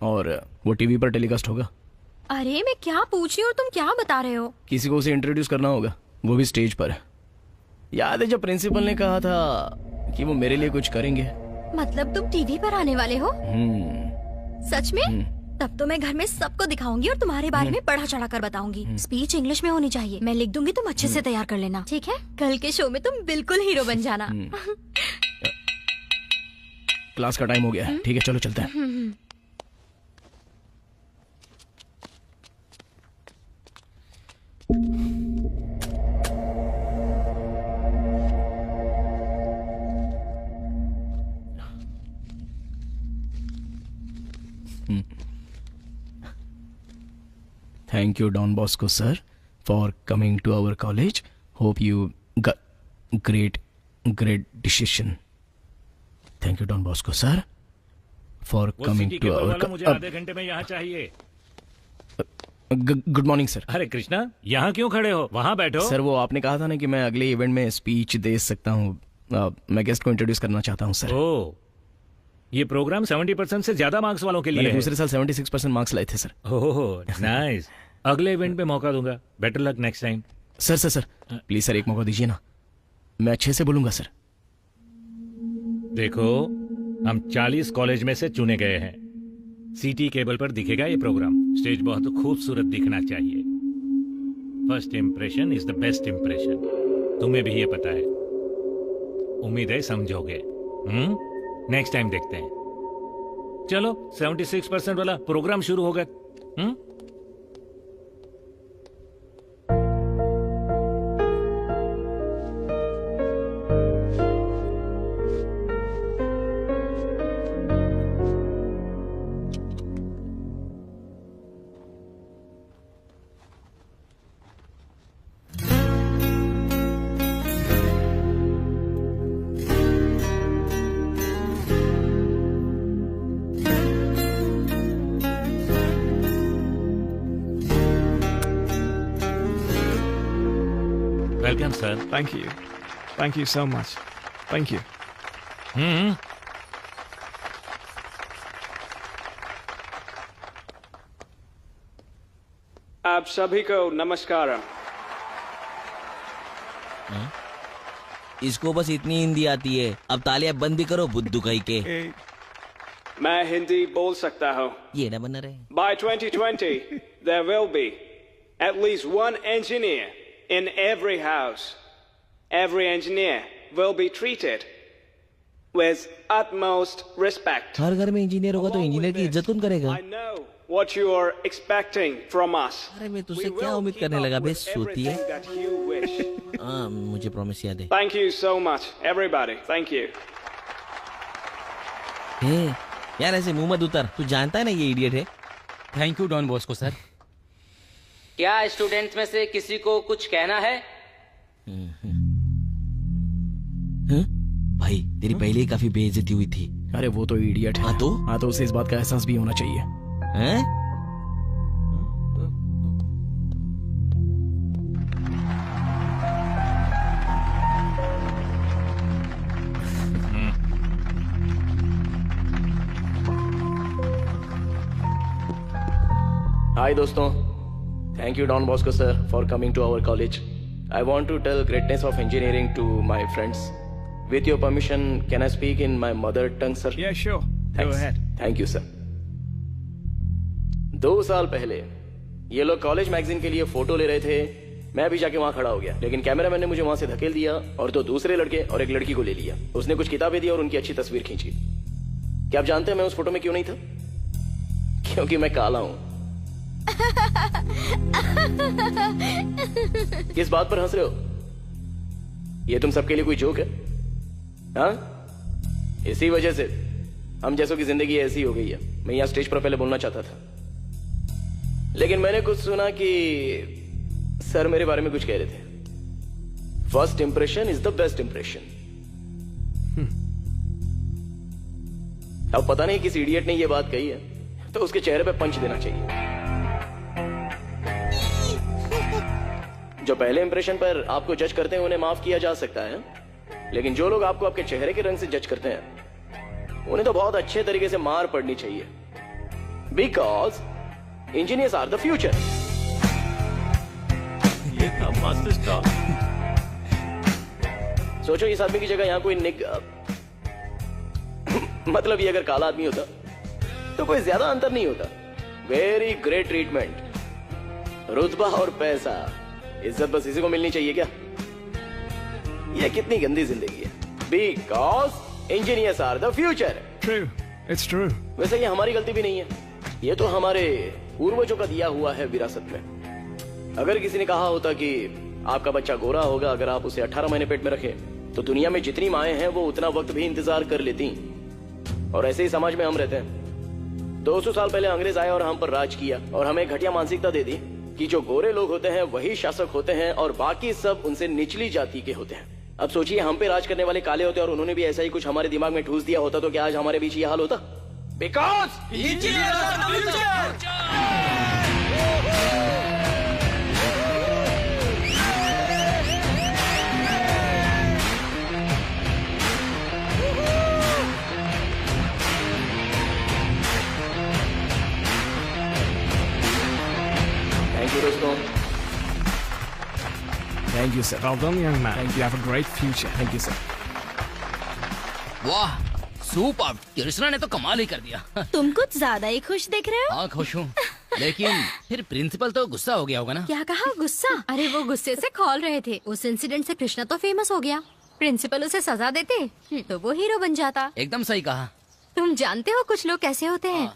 और वो टीवी पर टेलीकास्ट होगा। अरे मैं क्या पूछ रही हूँ, तुम क्या बता रहे हो? किसी को उसे इंट्रोड्यूस करना होगा, वो भी स्टेज पर। याद है जब प्रिंसिपल ने कहा था कि वो मेरे लिए कुछ करेंगे? मतलब तुम टीवी पर आने वाले हो? सच में? तब तो मैं घर में सबको दिखाऊंगी और तुम्हारे बारे में बढ़ा चढ़ा कर बताऊंगी। स्पीच इंग्लिश में होनी चाहिए, मैं लिख दूंगी, तुम अच्छे से तैयार कर लेना, ठीक है? कल के शो में तुम बिल्कुल हीरो बन जाना। क्लास का टाइम हो गया है, ठीक है चलो चलते हैं। Thank you Don Bosco sir for coming to our college. Hope you got great decision. Thank you, Don Bosco sir, for coming to our. मुझे आधे घंटे में यहाँ चाहिए. Good morning sir. अरे कृष्णा, यहाँ क्यों खड़े हो? वहाँ बैठो. सर वो आपने कहा था ना कि मैं अगले इवेंट में स्पीच दे सकता हूँ. मैं गेस्ट को इंट्रोड्यूस करना चाहता हूँ सर. ओह, ये प्रोग्राम 70% से ज्यादा मार्क्स वालों के लिए मैंने है. दूसरे साल 76% मार्क्स लाए थे सर. Oh nice. अगले इवेंट में मौका दूंगा. Better luck next time. Sir please sir एक मौका दीजिए ना. मैं अच्छे से बोलूंगा सर. देखो, हम 40 कॉलेज में से चुने गए हैं. सीटी केबल पर दिखेगा ये प्रोग्राम. स्टेज बहुत खूबसूरत दिखना चाहिए. First impression is the best impression. तुम्हें भी ये पता है. उम्मीद है समझोगे. नेक्स्ट टाइम देखते हैं. चलो 76% वाला प्रोग्राम शुरू होगा. Welcome, sir. Thank you. Thank you so much. Thank you. आप सभी को नमस्कार. इसको बस इतनी हिंदी आती है. अब तालियां बंद भी करो बुद्धू कहीं के. मैं हिंदी बोल सकता हूँ. ये ना बना रहे. By 2020, there will be at least one engineer in every house. Every engineer will be treated with utmost respect. हर घर में इंजीनियर होगा तो इंजीनियर की इज्जत कौन करेगा? I know what you are expecting from us. अरे मैं तुझसे क्या उम्मीद करने लगा बे सोती है. मुझे प्रॉमिस याद है. Thank you so much, everybody. Thank you. यार ऐसे मुंह मत उतर. तू जानता है ना ये इडियट है. Thank you Don Bosco sir. क्या स्टूडेंट्स में से किसी को कुछ कहना है? भाई तेरी पहले ही काफी बेइज्जती हुई थी. अरे वो तो इडियट है. हाँ तो उसे इस बात का एहसास भी होना चाहिए. हैं? हाय दोस्तों. Thank you, Don Bosco sir, for coming to our college. I want to tell greatness of engineering to my friends. With your permission, can I speak in my mother tongue, sir? Yeah, sure. Thanks. Go ahead. Thank you, sir. 2 साल पहले ये लोग college magazine के लिए photo ले रहे थे. मैं भी जाके वहाँ खड़ा हो गया, लेकिन कैमरामैन ने मुझे वहाँ से धकेल दिया और 2 दूसरे लड़के और एक लड़की को ले लिया. उसने कुछ किताबें दी और उनकी अच्छी तस्वीर खींची. क्या आप जानते हैं मैं उस फोटो में क्यों नहीं था? क्योंकि मैं काला हूँ. किस बात पर हंस रहे हो? ये तुम सबके लिए कोई जोक है? हाँ, इसी वजह से हम जैसों की जिंदगी ऐसी हो गई है. मैं यहाँ स्टेज पर पहले बोलना चाहता था, लेकिन मैंने कुछ सुना कि सर मेरे बारे में कुछ कह रहे थे. First impression is the best impression. अब पता नहीं किस इडियट ने ये बात कही है, तो उसके चेहरे पे पंच देना चाहिए. जो पहले इंप्रेशन पर आपको जज करते हैं उन्हें माफ किया जा सकता है, लेकिन जो लोग आपको आपके चेहरे के रंग से जज करते हैं उन्हें तो बहुत अच्छे तरीके से मार पड़नी चाहिए. Because engineers are the future. ये था मस्त स्टॉक. सोचो इस आदमी की जगह यहाँ कोई मतलब ये अगर काला आदमी होता तो कोई ज्यादा अंतर नहीं होता. वेरी ग्रेट ट्रीटमेंट, रुतबा और पैसा, इज्जत बस इसी को मिलनी चाहिए क्या? ये कितनी गंदी जिंदगी है. Because engineers are the future. True. It's true. वैसे ये हमारी गलती भी नहीं है, ये तो हमारे पूर्वजों का दिया हुआ है विरासत में. अगर किसी ने कहा होता कि आपका बच्चा गोरा होगा अगर आप उसे 18 महीने पेट में रखें, तो दुनिया में जितनी माएं हैं वो उतना वक्त भी इंतजार कर लेती. और ऐसे ही समाज में हम रहते हैं. 200 साल पहले अंग्रेज आए और हम पर राज किया और हमें घटिया मानसिकता दे दी कि जो गोरे लोग होते हैं वही शासक होते हैं और बाकी सब उनसे निचली जाति के होते हैं। अब सोचिए, हम पे राज करने वाले काले होते और उन्होंने भी ऐसा ही कुछ हमारे दिमाग में ठूस दिया होता तो क्या आज हमारे बीच ये हाल होता? बिकॉज थैंक यू दोस्तों। Thank you, sir. Well done, young man. Thank you. Have a great future. Thank you, sir. वाह, सुपर! कृष्णा ने तो कमाल ही कर दिया। तुम कुछ ज्यादा ही खुश दिख रहे हो। हाँ, खुश हूँ। लेकिन फिर प्रिंसिपल तो गुस्सा हो गया होगा ना? क्या कहा? गुस्सा? अरे वो गुस्से से खौल रहे थे। उस इंसिडेंट से कृष्णा तो फेमस हो गया। प्रिंसिपल उसे सजा देते तो वो हीरो बन जाता। एकदम सही कहा। तुम जानते हो कुछ लोग कैसे होते हैं,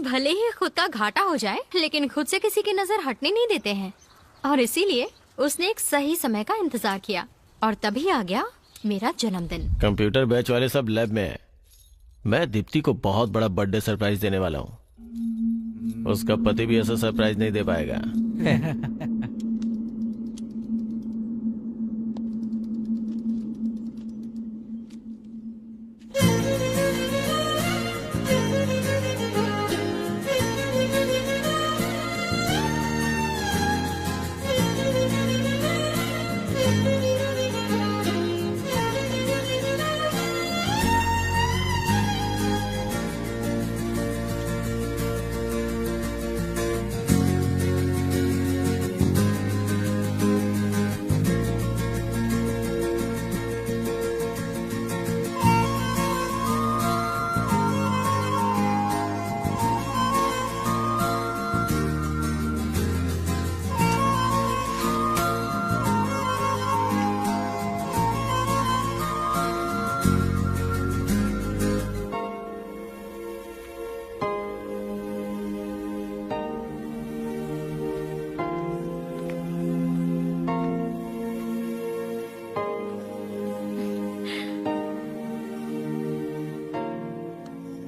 भले ही खुद का घाटा हो जाए लेकिन खुद से किसी की नजर हटने नहीं देते हैं। और इसीलिए उसने एक सही समय का इंतजार किया और तभी आ गया मेरा जन्मदिन। कंप्यूटर बैच वाले सब लैब में हैं। मैं दीप्ति को बहुत बड़ा बर्थडे सरप्राइज देने वाला हूँ। उसका पति भी ऐसा सरप्राइज नहीं दे पाएगा।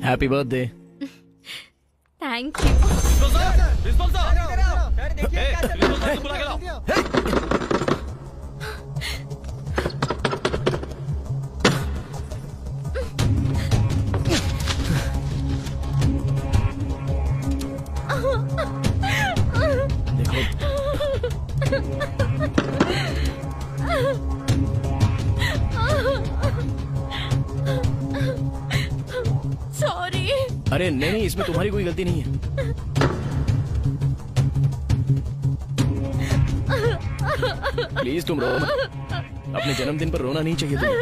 Happy birthday. Thank you. Sorry. अरे नहीं, इसमें तुम्हारी कोई गलती नहीं है। प्लीज तुम रो मत। अपने जन्मदिन पर रोना नहीं चाहिए तुम्हें।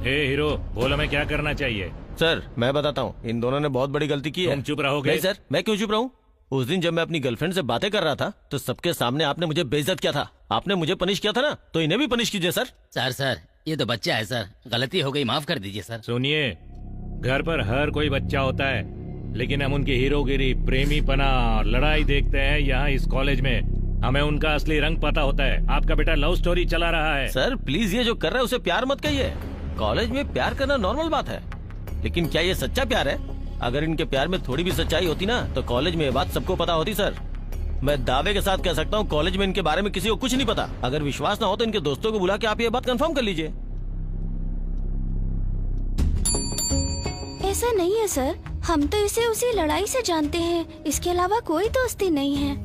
हीरो, बोलो मैं क्या करना चाहिए? सर मैं बताता हूँ, इन दोनों ने बहुत बड़ी गलती की है। तुम चुप रहोगे? नहीं सर, मैं क्यों चुप रहूँ? उस दिन जब मैं अपनी गर्लफ्रेंड से बातें कर रहा था तो सबके सामने आपने मुझे बेइज्जत किया था। आपने मुझे पनिश किया था ना, तो इन्हें भी पनिश कीजिए सर। सर ये तो बच्चा है सर, गलती हो गई, माफ कर दीजिए सर। सुनिए, घर पर हर कोई बच्चा होता है, लेकिन हम उनकी हीरोगिरी, प्रेमीपना और लड़ाई देखते हैं यहाँ इस कॉलेज में। हमें उनका असली रंग पता होता है। आपका बेटा लव स्टोरी चला रहा है। सर प्लीज, ये जो कर रहा है उसे प्यार मत कहिए। कॉलेज में प्यार करना नॉर्मल बात है, लेकिन क्या ये सच्चा प्यार है? अगर इनके प्यार में थोड़ी भी सच्चाई होती ना तो कॉलेज में ये बात सबको पता होती सर। मैं दावे के साथ कह सकता हूँ कॉलेज में इनके बारे में किसी को कुछ नहीं पता। अगर विश्वास ना हो तो इनके दोस्तों को बुला के आप ये बात कंफर्म कर लीजिए। ऐसा नहीं है सर, हम तो इसे उसी लड़ाई से जानते हैं, इसके अलावा कोई दोस्ती नहीं है।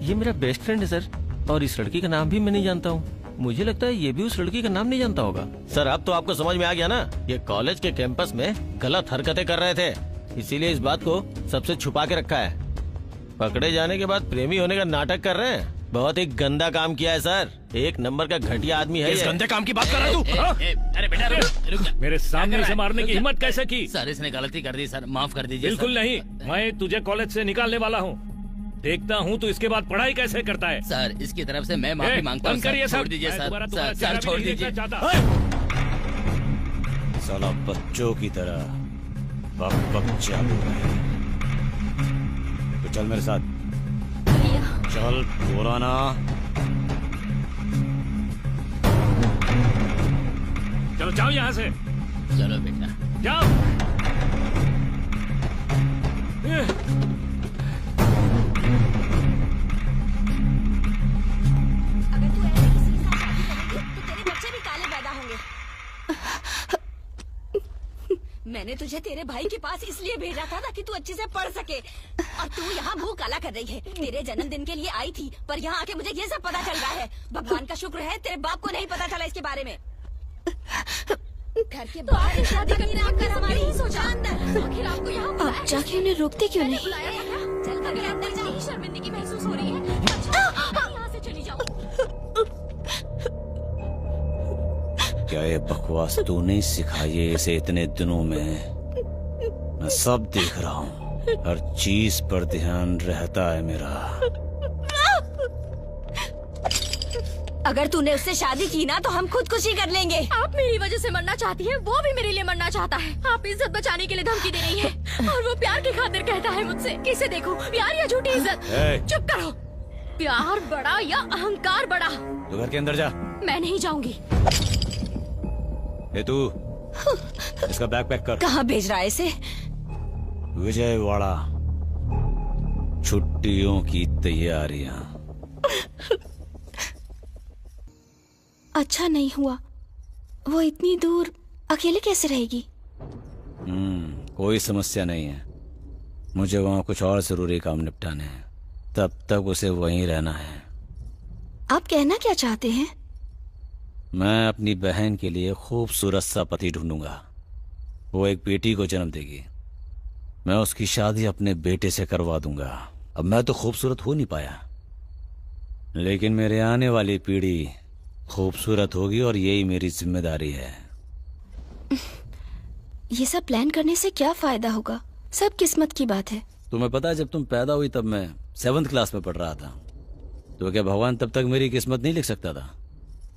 ये मेरा बेस्ट फ्रेंड है सर, और इस लड़की का नाम भी मैं नहीं जानता हूँ। मुझे लगता है ये भी उस लड़की का नाम नहीं जानता होगा। सर अब तो आपको समझ में आ गया ना, ये कॉलेज के कैंपस में गलत हरकतें कर रहे थे। इसीलिए इस बात को सबसे छुपा के रखा है। पकड़े जाने के बाद प्रेमी होने का नाटक कर रहे हैं। बहुत ही गंदा काम किया है सर। एक नंबर का घटिया आदमी है। इस गंदे काम की बात कर रहा है तू? अरे बेटा रुक जा। मेरे सामने से मारने की हिम्मत कैसे की? सर इसने गलती कर दी सर, माफ कर दीजिए। बिल्कुल नहीं, मैं तुझे कॉलेज से निकालने वाला हूँ। देखता हूँ तो इसके बाद पढ़ाई कैसे करता है। सर इसकी तरफ से मैं माफी मांगता हूँ। छोड़ दीजिए सर, सर छोड़ दीजिए। साला बच्चों की तरह बक बक चालू है। तो चल मेरे साथ, चल पुराना। चलो जाओ यहाँ से। चलो बेटा जाओ। मैंने तुझे तेरे भाई के पास इसलिए भेजा था ताकि तू अच्छे से पढ़ सके, और तू यहाँ मुंह काला कर रही है। तेरे जन्मदिन के लिए आई थी, पर यहाँ आके मुझे ये सब पता चल रहा है। भगवान का शुक्र है तेरे बाप को नहीं पता चला इसके बारे में। घर के बाहर शादी करनी ना कर हमारी ही सोचा अंदर। आखिर आपको यहाँ आप जाके उन्हें रोकते क्यों नहीं? चल कभी अंदर जाइए, शर्मिंदगी महसूस हो रही है। यहाँ से चली जाओ। क्या ये बकवास तूने ही सिखाई है इसे इतने दिनों में? मैं सब देख रहा हूँ, हर चीज पर ध्यान रहता है मेरा। अगर तूने उससे शादी की ना तो हम खुदकुशी कर लेंगे। आप मेरी वजह से मरना चाहती है, वो भी मेरे लिए मरना चाहता है। आप इज्जत बचाने के लिए धमकी दे रही है, और वो प्यार की खातिर कहता है मुझसे। किसे देखो, प्यार या झूठी इज्जत? चुप करो। प्यार बड़ा या अहंकार बड़ा? तू घर के अंदर जा। मैं नहीं जाऊंगी। ए तू, इसका बैग पैक कर। कहाँ भेज रहा है इसे? विजयवाड़ा। छुट्टियों की तैयारियां। अच्छा नहीं हुआ, वो इतनी दूर अकेले कैसे रहेगी? कोई समस्या नहीं है। मुझे वहाँ कुछ और जरूरी काम निपटाने हैं, तब तक उसे वहीं रहना है। आप कहना क्या चाहते हैं? मैं अपनी बहन के लिए खूबसूरत सा पति ढूंढूंगा। वो एक बेटी को जन्म देगी। मैं उसकी शादी अपने बेटे से करवा दूंगा। अब मैं तो खूबसूरत हो नहीं पाया, लेकिन मेरे आने वाली पीढ़ी खूबसूरत होगी, और यही मेरी जिम्मेदारी है। ये सब प्लान करने से क्या फायदा होगा? सब किस्मत की बात है। तुम्हें पता है, जब तुम पैदा हुई तब मैं 7th क्लास में पढ़ रहा था। तो क्या भगवान तब तक मेरी किस्मत नहीं लिख सकता था?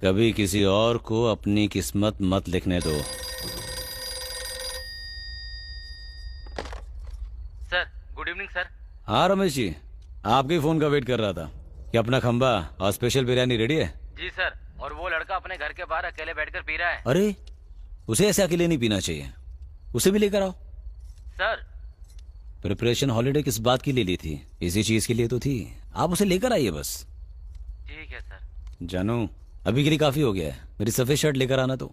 कभी किसी और को अपनी किस्मत मत लिखने दो। Sir good evening sir. हाँ रमेश जी, आपके फोन का वेट कर रहा था कि अपना खंबा और स्पेशल बिरयानी रेडी है? जी सर, और वो लड़का अपने घर के बाहर अकेले बैठकर पी रहा है। अरे उसे ऐसे अकेले नहीं पीना चाहिए, उसे भी लेकर आओ। सर प्रिपरेशन हॉलिडे किस बात की ले ली थी? इसी चीज के लिए तो थी। आप उसे लेकर आइए बस। ठीक है सर। जानू, अभी के लिए काफी हो गया है। मेरी सफेद शर्ट लेकर आना। तो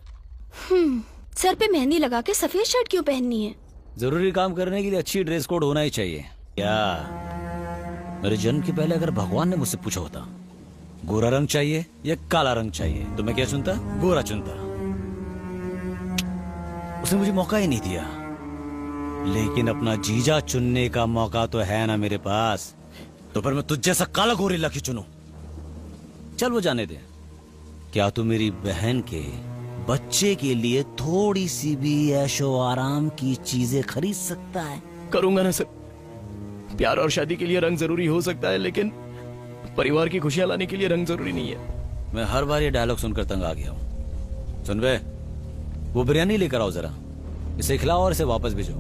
सर पे मेहंदी लगा के सफेद शर्ट क्यों पहननी है? जरूरी काम करने के लिए अच्छी ड्रेस कोड होना ही चाहिए। क्या मेरे जन्म के पहले अगर भगवान ने मुझसे पूछा होता गोरा रंग चाहिए या काला रंग चाहिए, तो मैं क्या चुनता? गोरा चुनता। उसने मुझे मौका ही नहीं दिया। लेकिन अपना जीजा चुनने का मौका तो है ना मेरे पास, तो फिर मैं तुझ जैसा काला गोरिल्ला क्यों चुनूं? चल वो जाने दे। क्या तू मेरी बहन के बच्चे के लिए थोड़ी सी भी ऐशो आराम की चीजें खरीद सकता है? करूंगा ना सर। प्यार और शादी के लिए रंग जरूरी हो सकता है, लेकिन परिवार की खुशियां लाने के लिए रंग जरूरी नहीं है। मैं हर बार ये डायलॉग सुनकर तंग आ गया हूँ। सुन बे, वो बिरयानी लेकर आओ जरा, इसे खिलाओ और इसे वापस भेजो।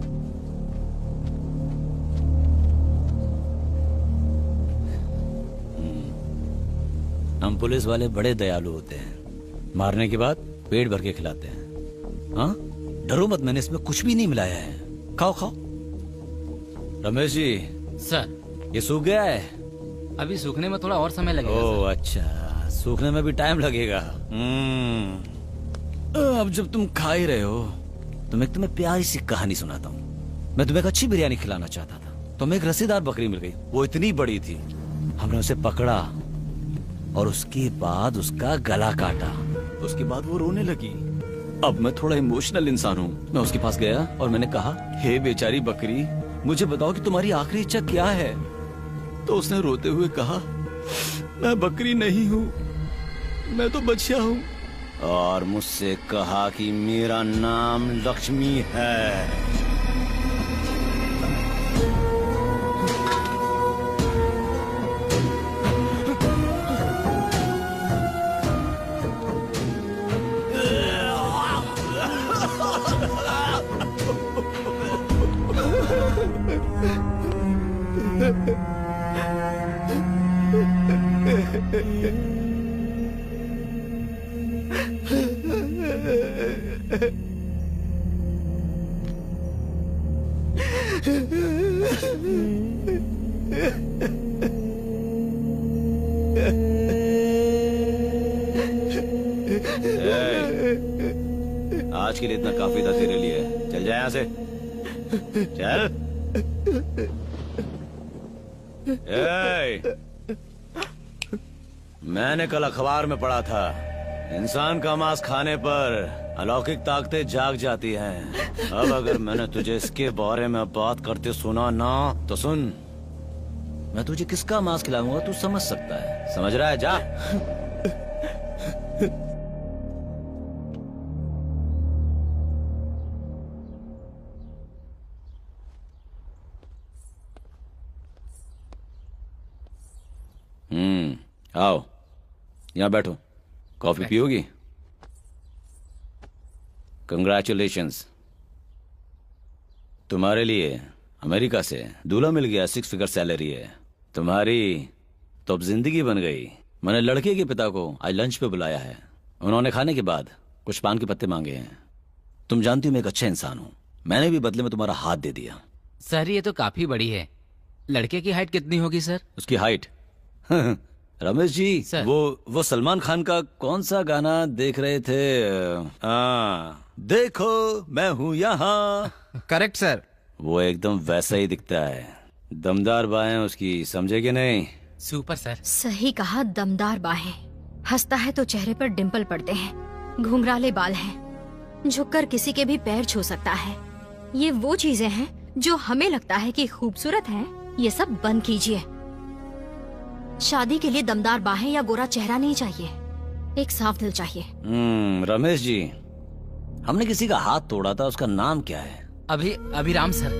हम पुलिस वाले बड़े दयालु होते हैं, मारने के बाद पेट भर के खिलाते हैं। हाँ डरो मत, मैंने इसमें कुछ भी नहीं मिलाया है। खाओ खाओ। रमेश जी। सर ये सूख गया है? अभी सूखने में थोड़ा और समय लगेगा। ओह अच्छा, सूखने में भी टाइम लगेगा। अब जब तुम खा ही रहे हो तो मैं तुम्हें प्यारी सी कहानी सुनाता हूँ। मैं तुम्हें एक अच्छी बिरयानी खिलाना चाहता था, तो हमें एक रसीदार बकरी मिल गई। वो इतनी बड़ी थी, हमने उसे पकड़ा और उसके बाद उसका गला काटा। उसके बाद वो रोने लगी। अब मैं थोड़ा इमोशनल इंसान हूँ। मैं उसके पास गया और मैंने कहा, हे बेचारी बकरी, मुझे बताओ कि तुम्हारी आखिरी इच्छा क्या है। तो उसने रोते हुए कहा, मैं बकरी नहीं हूँ, मैं तो बच्चा हूँ। और मुझसे कहा कि मेरा नाम लक्ष्मी है। आज के लिए इतना काफी था तेरे लिए। चल जाए यहाँ से, चल। मैंने कल अखबार में पढ़ा था, इंसान का मांस खाने पर अलौकिक ताकतें जाग जाती हैं। अब अगर मैंने तुझे इसके बारे में बात करते सुना ना, तो सुन, मैं तुझे किसका मांस खिलाऊंगा तू समझ सकता है। समझ रहा है? जा। आओ, यहाँ बैठो। कॉफी पियोगी? कंग्रेचुलेशंस, तुम्हारे लिए अमेरिका से दूल्हा मिल गया। 6 फिगर सैलरी है तुम्हारी, तो अब जिंदगी बन गई। मैंने लड़के के पिता को आज लंच पे बुलाया है। उन्होंने खाने के बाद कुछ पान के पत्ते मांगे हैं। तुम जानती हो मैं एक अच्छा इंसान हूँ, मैंने भी बदले में तुम्हारा हाथ दे दिया। सर ये तो काफी बड़ी है। लड़के की हाइट कितनी होगी सर? उसकी हाइट रमेश जी, वो सलमान खान का कौन सा गाना देख रहे थे? देखो मैं हूँ यहाँ। Correct sir. वो एकदम वैसा ही दिखता है। दमदार बाहें उसकी, समझे कि नहीं? Super sir. सही कहा, दमदार बाहें। हंसता है तो चेहरे पर डिम्पल पड़ते हैं। घुंघराले बाल हैं, झुककर किसी के भी पैर छू सकता है। ये वो चीजें हैं जो हमें लगता है कि खूबसूरत हैं। ये सब बंद कीजिए। शादी के लिए दमदार बाहें या गोरा चेहरा नहीं चाहिए, एक साफ दिल चाहिए। रमेश जी, हमने किसी का हाथ तोड़ा था, उसका नाम क्या है? अभिराम सर।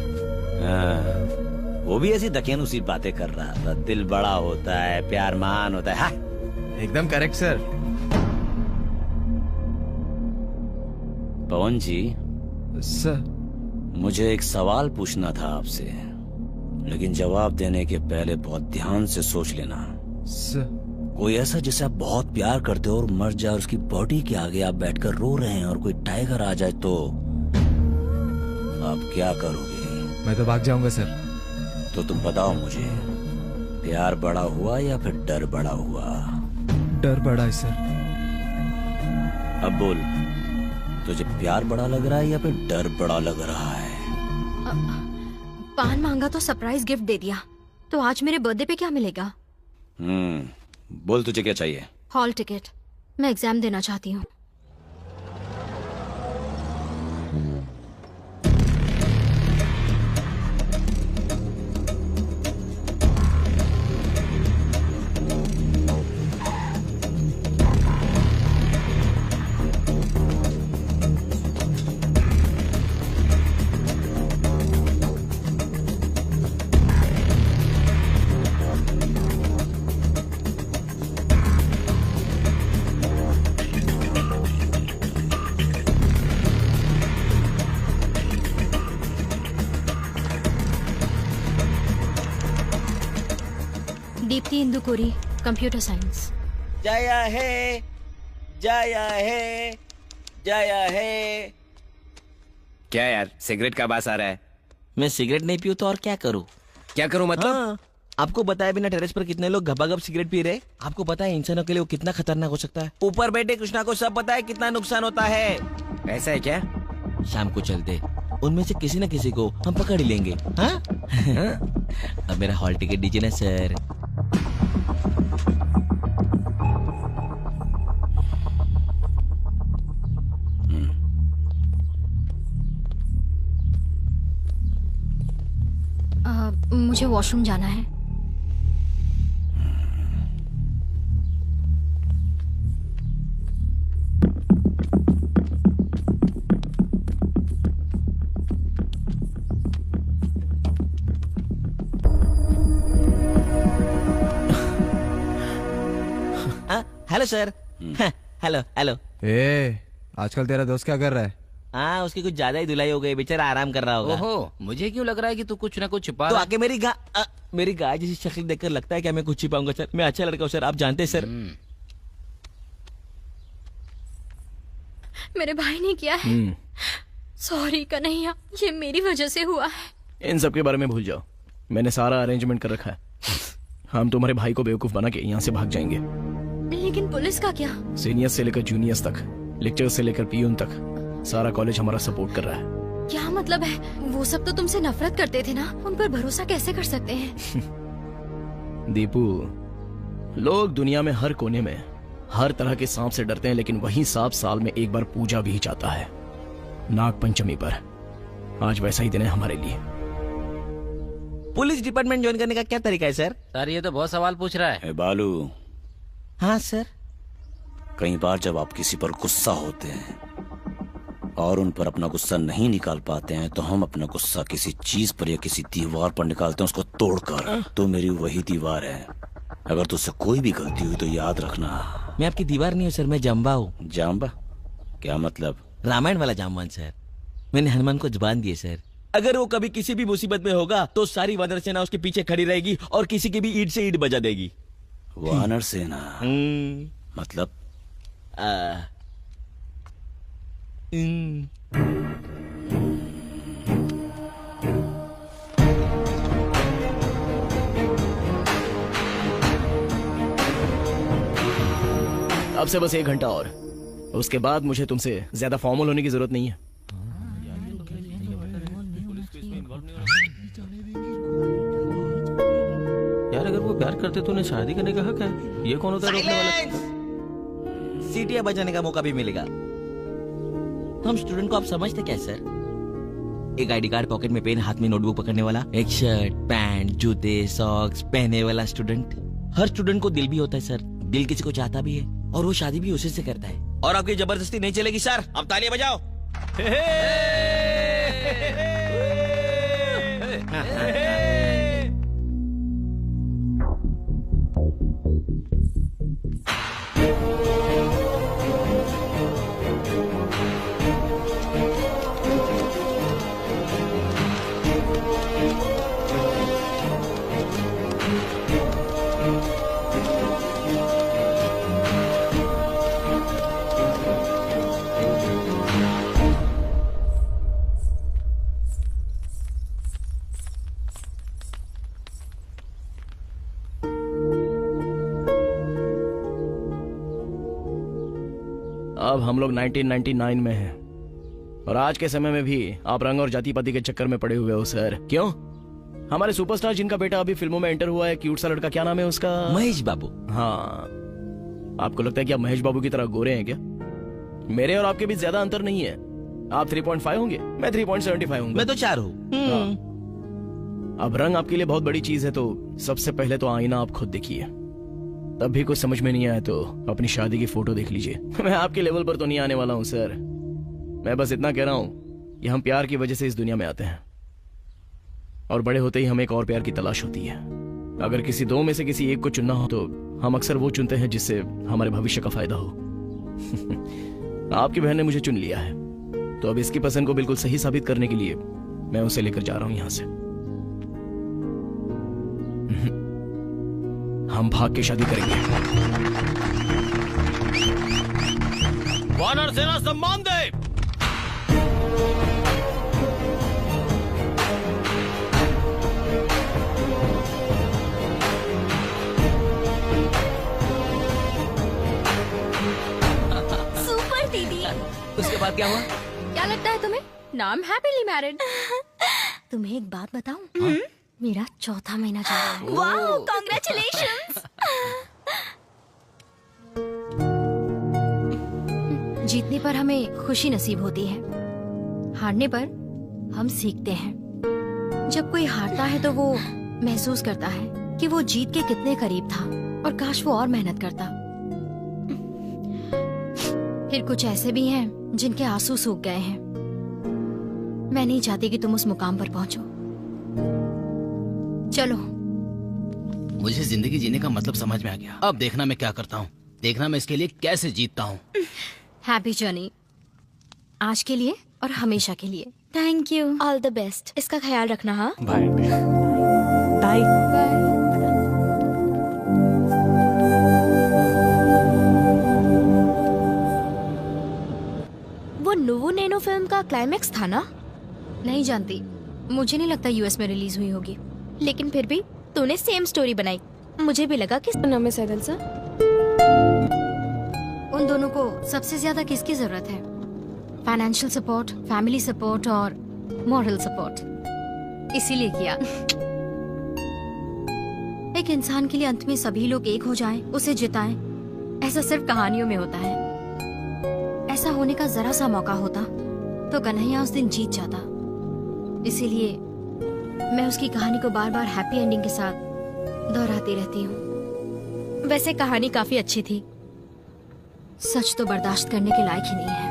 वो भी ऐसी दकियानूसी बातें कर रहा था। दिल बड़ा होता है, प्यार महान होता है। एकदम करेक्ट सर। पवन जी सर, मुझे एक सवाल पूछना था आपसे, लेकिन जवाब देने के पहले बहुत ध्यान से सोच लेना। कोई ऐसा जिसे आप बहुत प्यार करते हो और मर जाए, उसकी बॉडी के आगे आप बैठकर रो रहे हैं और कोई टाइगर आ जाए तो आप क्या करोगे? मैं तो भाग जाऊंगा सर। तो तुम बताओ मुझे, प्यार बड़ा हुआ या फिर डर बड़ा हुआ? डर बड़ा है सर। अब बोल, तुझे प्यार बड़ा लग रहा है या फिर डर बड़ा लग रहा है? पान मांगा तो सरप्राइज गिफ्ट दे दिया, तो आज मेरे बर्थडे पे क्या मिलेगा? बोल तुझे क्या चाहिए? Hall ticket. मैं एग्जाम देना चाहती हूँ। Deepti Indukori, computer science. जाया है, जाया है, जाया है। क्या यार, सिगरेट का बास आ रहा है? मैं सिगरेट नहीं पीऊँ तो और क्या करूँ? क्या करूँ मतलब? हाँ, आपको बताया बिना टेरेस पर कितने लोग गपागप सिगरेट पी रहे? आपको पता है इंसानों के लिए वो कितना खतरनाक हो सकता है? ऊपर बैठे कृष्णा को सब पता है कितना नुकसान होता है। ऐसा है क्या? शाम को चलते, उनमें से किसी न किसी को हम पकड़ ही लेंगे। हाँ? अब मेरा हॉल टिकट दीजिए ना सर। मुझे वॉशरूम जाना है। Hello sir. Hello hello. ए, आजकल तेरा दोस्त क्या कर रहा है? हाँ, उसकी कुछ ज्यादा ही धुलाई हो गई, बेचारा आराम कर रहा होगा। ओहो, मुझे क्यों लग रहा है कि तू कुछ ना कुछ छुपा तो रहा है? आके मेरी गाय जैसी शक्ल देखकर लगता है कि मैं कुछ छिपाऊंगा सर। मैं अच्छा लड़का हूँ सर, आप जानते हैं सर। मेरे भाई ने किया है। सॉरी कन्हैया, ये मेरी वजह से हुआ है। इन सब के बारे में भूल जाओ, मैंने सारा अरेंजमेंट कर रखा है। हम तुम्हारे भाई को बेवकूफ बना के यहाँ से भाग जाएंगे। लेकिन पुलिस का क्या? सीनियर्स से लेकर जूनियर्स तक, लेक्चर्स से लेकर पीयून तक, सारा कॉलेज हमारा सपोर्ट कर रहा है। क्या मतलब है? वो सब तो तुमसे नफरत करते थे ना, उन पर भरोसा कैसे कर सकते हैं? दीपू, लोग दुनिया में हर कोने में हर तरह के सांप से डरते हैं, लेकिन वही सांप साल में एक बार पूजा भी जाता है, नाग पंचमी पर। आज वैसा ही दिन है हमारे लिए। पुलिस डिपार्टमेंट ज्वाइन करने का क्या तरीका है सर? सर ये तो बहुत सवाल पूछ रहा है। बालू, हाँ सर। कई बार जब आप किसी पर गुस्सा होते हैं और उन पर अपना गुस्सा नहीं निकाल पाते हैं, तो हम अपना गुस्सा किसी चीज पर या किसी दीवार पर निकालते हैं, उसको तोड़कर। तो मेरी वही दीवार है। अगर तुझसे कोई भी गलती हुई तो याद रखना। मैं आपकी दीवार नहीं हूँ सर, मैं जाम्बा हूँ। जाम्बा? क्या मतलब? रामायण वाला जामवान सर। मैंने हनुमान को जुबान दी है सर, अगर वो कभी किसी भी मुसीबत में होगा तो सारी वानर सेना उसके पीछे खड़ी रहेगी और किसी की भी ईंट से ईंट बजा देगी। वानर सेना मतलब? अब से बस 1 घंटा और, उसके बाद मुझे तुमसे ज्यादा फॉर्मल होने की जरूरत नहीं है। यार अगर वो प्यार करते तो उन्हें शादी करने का हक है। ये कौन होता है रोकने वाला? सीटियां बजाने का मौका भी मिलेगा। हम स्टूडेंट को आप समझते क्या सर? एक आईडी कार्ड, पॉकेट में पेन, हाथ में नोटबुक पकड़ने वाला, एक शर्ट, पैंट, जूते, सॉक्स पहने वाला स्टूडेंट। हर स्टूडेंट को दिल भी होता है सर, दिल किसी को चाहता भी है और वो शादी भी उसी से करता है। और आपकी जबरदस्ती नहीं चलेगी सर। अब तालियां बजाओ। अब हम लोग 1999 में हैं और आज के समय में भी आप रंग और जाति पाति के चक्कर में पड़े हुए हो सर। क्यों? हमारे सुपरस्टार जिनका बेटा अभी फिल्मों में एंटर हुआ है, क्यूट सा लड़का, क्या नाम है उसका? महेश बाबू। हाँ, आपको लगता है कि आप महेश बाबू की तरह गोरे हैं क्या? मेरे और आपके बीच ज्यादा अंतर नहीं है। आप 3.5 होंगे, मैं 3.75 हूँ। मैं तो 4 हूँ। अब रंग आपके लिए बहुत बड़ी चीज है, तो सबसे पहले तो आईना आप खुद देखिए। तब भी कुछ समझ में नहीं आया तो अपनी शादी की फोटो देख लीजिए। मैं आपके लेवल पर तो नहीं आने वाला हूँ सर। मैं बस इतना कह रहा हूँ कि हम प्यार की वजह से इस दुनिया में आते हैं और बड़े होते ही हमें एक और प्यार की तलाश होती है। अगर किसी दो में से किसी एक को चुनना हो तो हम अक्सर वो चुनते हैं जिससे हमारे भविष्य का फायदा हो। आपकी बहन ने मुझे चुन लिया है, तो अब इसकी पसंद को बिल्कुल सही साबित करने के लिए मैं उसे लेकर जा रहा हूं यहां से। हम भाग के शादी करेंगे। वानर सेना सम्मान दे। सुपर दीदी। उसके बाद क्या हुआ? क्या लगता है तुम्हें? नाम हैप्पीली मैरिड। तुम्हें एक बात बताऊं? मेरा 4था महीना चल रहा है। Wow, congratulations. जीतने पर हमें खुशी नसीब होती है, हारने पर हम सीखते हैं। जब कोई हारता है तो वो महसूस करता है कि वो जीत के कितने करीब था और काश वो और मेहनत करता। फिर कुछ ऐसे भी हैं जिनके आंसू सूख गए हैं। मैं नहीं चाहती कि तुम उस मुकाम पर पहुंचो। चलो। मुझे जिंदगी जीने का मतलब समझ में आ गया। अब देखना मैं क्या करता हूँ, देखना मैं इसके लिए कैसे जीतता हूँ। हैप्पी जर्नी, आज के लिए और हमेशा के लिए। Thank you. All the best. इसका ख्याल रखना। हाँ, बाय बाय। वो नुवु नैनो फिल्म का क्लाइमैक्स था ना? नहीं जानती, मुझे नहीं लगता यूएस में रिलीज हुई होगी। लेकिन फिर भी तूने सेम स्टोरी बनाई। मुझे भी लगा कि नाम है सैदल सर। उन दोनों को सबसे ज्यादा किसकी जरूरत है? फाइनेंशियल सपोर्ट, फैमिली सपोर्ट और मॉरल सपोर्ट। इसीलिए किया। एक इंसान के लिए अंत में सभी लोग एक हो जाएं, उसे जिताएं, ऐसा सिर्फ कहानियों में होता है। ऐसा होने का जरा सा मौका होता तो कन्हैया उस दिन जीत जाता। इसीलिए मैं उसकी कहानी को बार बार हैप्पी एंडिंग के साथ दोहराती रहती हूँ। वैसे कहानी काफी अच्छी थी। सच तो बर्दाश्त करने के लायक ही नहीं है।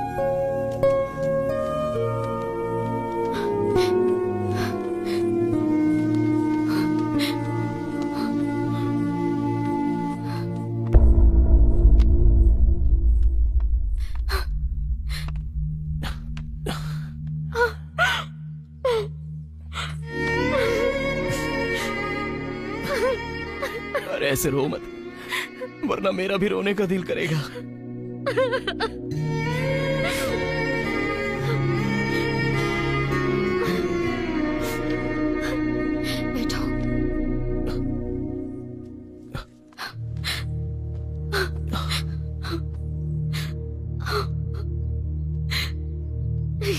अरे ऐसे रो मत, वरना मेरा भी रोने का दिल करेगा। बैठो।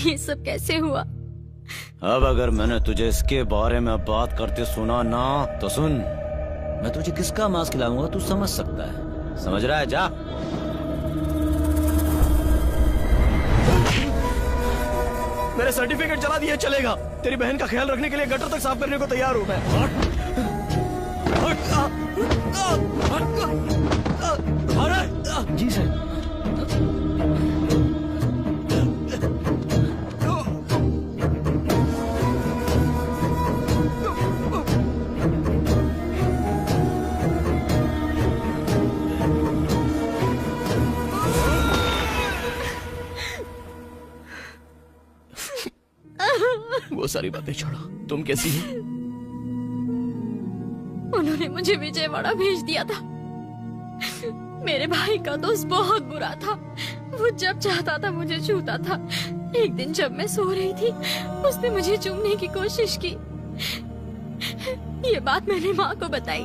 ये सब कैसे हुआ? अब अगर मैंने तुझे इसके बारे में बात करते सुना ना तो सुन, मैं तुझे किसका मांस खिलाऊंगा तू समझ सकता है। समझ रहा है? जा। मेरे सर्टिफिकेट जला दिए चलेगा। तेरी बहन का ख्याल रखने के लिए गटर तक साफ करने को तैयार हूं मैं। जी सर। वो सारी बातें छोड़ो, तुम कैसी हो? उन्होंने मुझे विजयवाड़ा भेज दिया था। मेरे भाई का दोस्त बहुत बुरा था। वो जब चाहता था मुझे छूता था। एक दिन जब मैं सो रही थी, उसने मुझे चूमने की कोशिश की। ये बात मैंने माँ को बताई।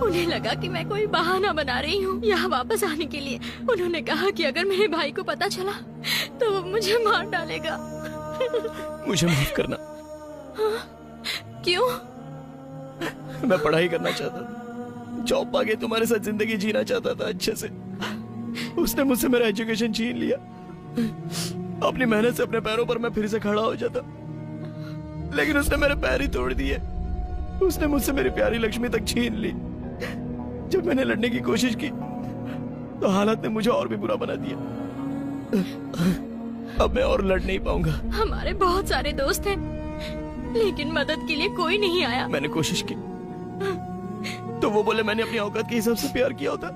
उन्हें लगा कि मैं कोई बहाना बना रही हूँ यहाँ वापस आने के लिए। उन्होंने कहा कि अगर मेरे भाई को पता चला तो वो मुझे मार डालेगा। मुझे माफ करना। क्यों? मैं पढ़ाई करना चाहता था, जॉब पाके तुम्हारे साथ जिंदगी जीना चाहता था अच्छे से। उसने मुझसे मेरा एजुकेशन छीन लिया। अपनी मेहनत से अपने पैरों पर मैं फिर से खड़ा हो जाता, लेकिन उसने मेरे पैर ही तोड़ दिए। उसने मुझसे मेरी प्यारी लक्ष्मी तक छीन ली। जब मैंने लड़ने की कोशिश की तो हालात ने मुझे और भी बुरा बना दिया। अब मैं और लड़ नहीं पाऊंगा। हमारे बहुत सारे दोस्त हैं, लेकिन मदद के लिए कोई नहीं आया। मैंने कोशिश की तो वो बोले मैंने अपनी औकात के हिसाब से प्यार किया होता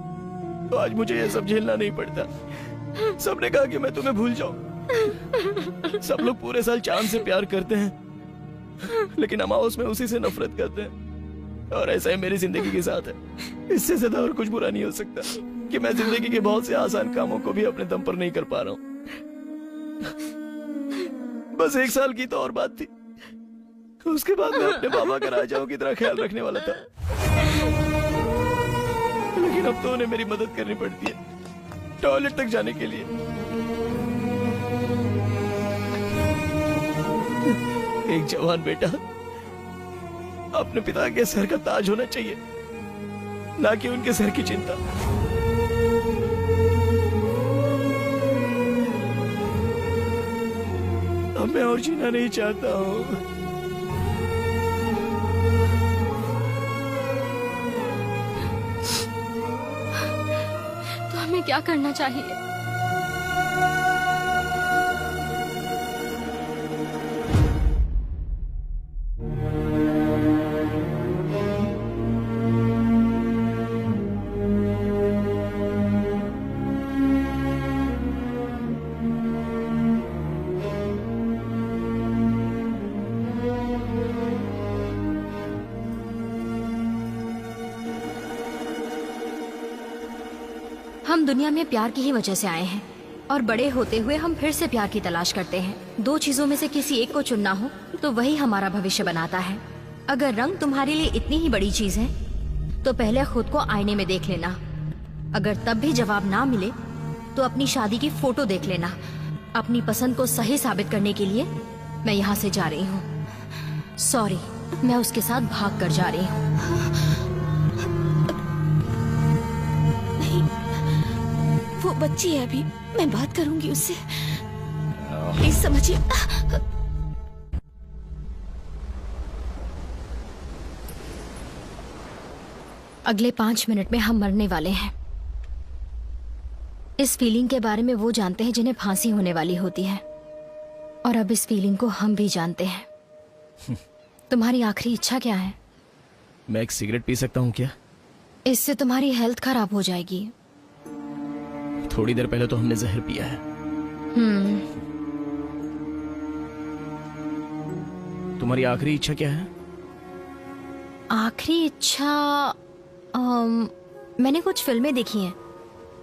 तो आज मुझे ये सब झेलना नहीं पड़ता। सबने कहा कि मैं तुम्हें भूल जाऊं। सब लोग पूरे साल चांद से प्यार करते हैं, लेकिन अमावस में उसी से नफरत करते हैं। और ऐसा ही मेरी जिंदगी के साथ है। इससे ज्यादा और कुछ बुरा नहीं हो सकता कि मैं जिंदगी के बहुत से आसान कामों को भी अपने दम पर नहीं कर पा रहा हूँ। बस 1 साल की तो और बात थी, उसके बाद मैं अपने बाबा का राजाओं की तरह ख्याल रखने वाला था। लेकिन अब तो उन्हें मेरी मदद करनी पड़ती है टॉयलेट तक जाने के लिए। एक जवान बेटा अपने पिता के सर का ताज होना चाहिए, ना कि उनके सर की चिंता। अब मैं और जीना नहीं चाहता हूँ। क्या करना चाहिए। हम दुनिया में प्यार की ही वजह से आए हैं और बड़े होते हुए हम फिर से प्यार की तलाश करते हैं। दो चीजों में से किसी एक को चुनना हो तो वही हमारा भविष्य बनाता है। अगर रंग तुम्हारे लिए इतनी ही बड़ी चीज है तो पहले खुद को आईने में देख लेना। अगर तब भी जवाब ना मिले तो अपनी शादी की फोटो देख लेना। अपनी पसंद को सही साबित करने के लिए मैं यहाँ से जा रही हूँ। सॉरी, मैं उसके साथ भाग कर जा रही हूँ। वो बच्ची है अभी, मैं बात करूंगी उससे। प्लीज समझिए। अगले 5 मिनट में हम मरने वाले हैं। इस फीलिंग के बारे में वो जानते हैं जिन्हें फांसी होने वाली होती है, और अब इस फीलिंग को हम भी जानते हैं। तुम्हारी आखिरी इच्छा क्या है? मैं एक सिगरेट पी सकता हूँ क्या? इससे तुम्हारी हेल्थ खराब हो जाएगी। थोड़ी देर पहले तो हमने जहर पिया है। तुम्हारी आखिरी इच्छा क्या है? आखिरी इच्छा मैंने कुछ फिल्में देखी हैं,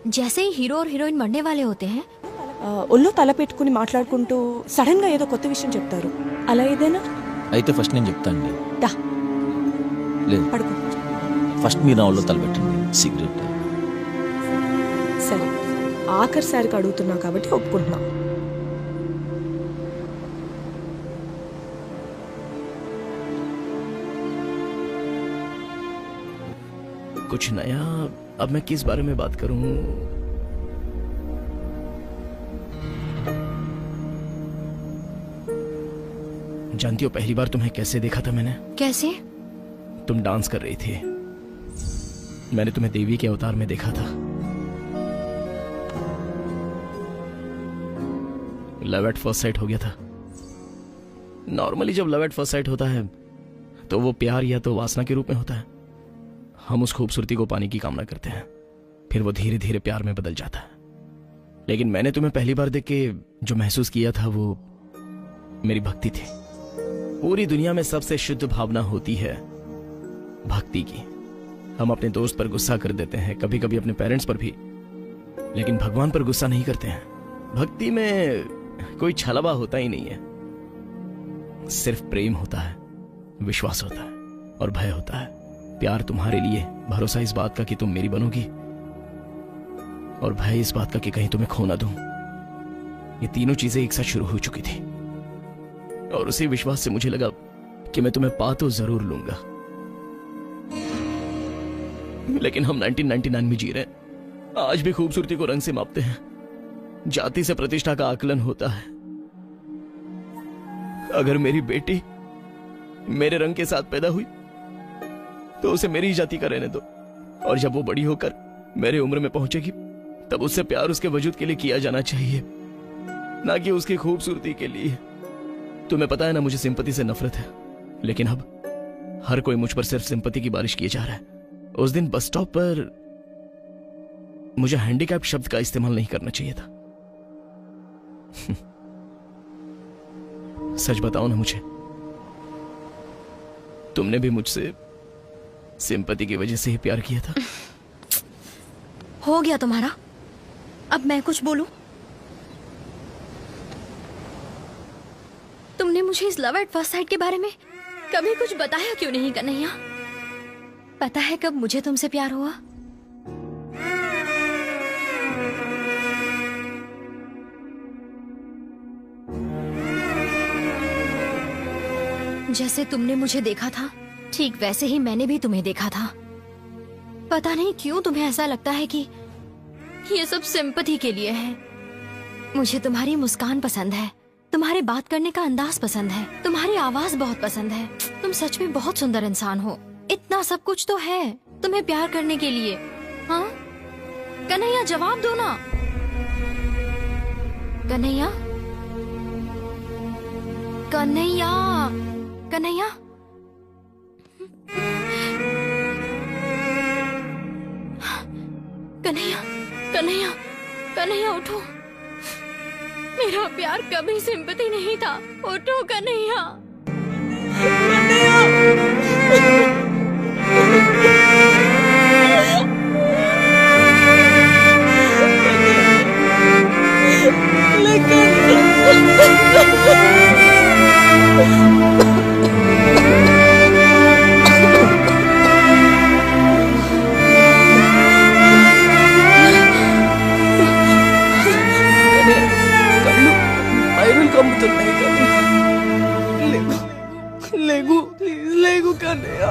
जैसे ही हीरो और हीरोइन मरने वाले होते हैं ఒళ్ళో తల పెట్టుకుని మాట్లాడుకుంటూ సడన్ గా ఏదో కొత్త విషయం చెప్తారు, అలా ఏదైనా? అయితే ఫస్ట్ నేను చెప్తాను. దా లేదు, పడుకో. ఫస్ట్ మీరు నా ఒళ్ళో తల పెట్టండి. సిగరెట్. సరే, ఆఖరిసారికి అడుగుతున్నా కాబట్టి ఒప్పుకుంటున్నా. कुछ नया? अब मैं किस बारे में बात करूं? जानती हो पहली बार तुम्हें कैसे देखा था मैंने? कैसे? तुम डांस कर रही थी। मैंने तुम्हें देवी के अवतार में देखा था। लव एट फर्स्ट साइट हो गया था। नॉर्मली जब लव एट फर्स्ट साइट होता है तो वो प्यार या तो वासना के रूप में होता है। हम उस खूबसूरती को पाने की कामना करते हैं, फिर वो धीरे धीरे प्यार में बदल जाता है। लेकिन मैंने तुम्हें पहली बार देख के जो महसूस किया था वो मेरी भक्ति थी। पूरी दुनिया में सबसे शुद्ध भावना होती है भक्ति की। हम अपने दोस्त पर गुस्सा कर देते हैं, कभी कभी अपने पेरेंट्स पर भी, लेकिन भगवान पर गुस्सा नहीं करते हैं। भक्ति में कोई छलवा होता ही नहीं है, सिर्फ प्रेम होता है, विश्वास होता है और भय होता है। प्यार तुम्हारे लिए, भरोसा इस बात का कि तुम मेरी बनोगी, और भय इस बात का कि कहीं तुम्हें खो ना दूं। ये तीनों चीजें एक साथ शुरू हो चुकी थी, और उसी विश्वास से मुझे लगा कि मैं तुम्हें पा तो जरूर लूंगा। लेकिन हम 1999 में जी रहे हैं। आज भी खूबसूरती को रंग से मापते हैं, जाति से प्रतिष्ठा का आकलन होता है। अगर मेरी बेटी मेरे रंग के साथ पैदा हुई तो उसे मेरी ही जाति का रहने दो, और जब वो बड़ी होकर मेरे उम्र में पहुंचेगी तब उससे प्यार उसके वजूद के लिए किया जाना चाहिए, ना कि उसकी खूबसूरती के लिए। तुम्हें पता है ना, मुझे सिंपैथी से नफरत है, लेकिन अब हर कोई मुझ पर सिर्फ सिंपैथी की बारिश किए जा रहा है। उस दिन बस स्टॉप पर मुझे हैंडीकैप शब्द का इस्तेमाल नहीं करना चाहिए था। सच बताओ ना मुझे, तुमने भी मुझसे सिंपैथी की वजह से ही प्यार किया था? हो गया तुम्हारा? अब मैं कुछ बोलूं? तुमने मुझे इस लव एट फर्स्ट साइट के बारे में कभी कुछ बताया क्यों नहीं कन्हैया? पता है कब मुझे तुमसे प्यार हुआ? जैसे तुमने मुझे देखा था, ठीक वैसे ही मैंने भी तुम्हें देखा था। पता नहीं क्यों तुम्हें ऐसा लगता है कि ये सब सिंपैथी के लिए है। मुझे तुम्हारी मुस्कान पसंद है, तुम्हारे बात करने का अंदाज पसंद है, तुम्हारी आवाज बहुत पसंद है। तुम सच में बहुत सुंदर इंसान हो। इतना सब कुछ तो है तुम्हें प्यार करने के लिए। हाँ, कन्हैया जवाब दो ना। कन्हैया, कन्हैया, कन्हैया। कन्हैया, कन्हैया, कन्हैया उठो। मेरा प्यार कभी सिंपैथी नहीं था। उठो Kanhaiya. I will come to Legu, please, Legu Kanhaiya.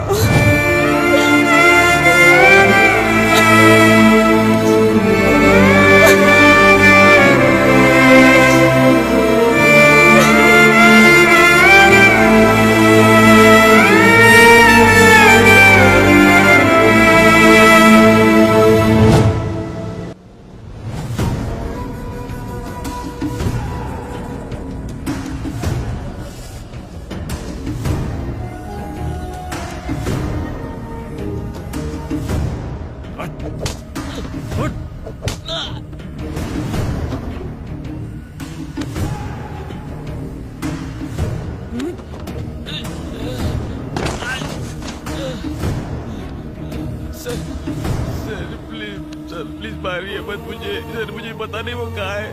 Please मारिए मत मुझे सर, मुझे पता नहीं वो कहाँ है।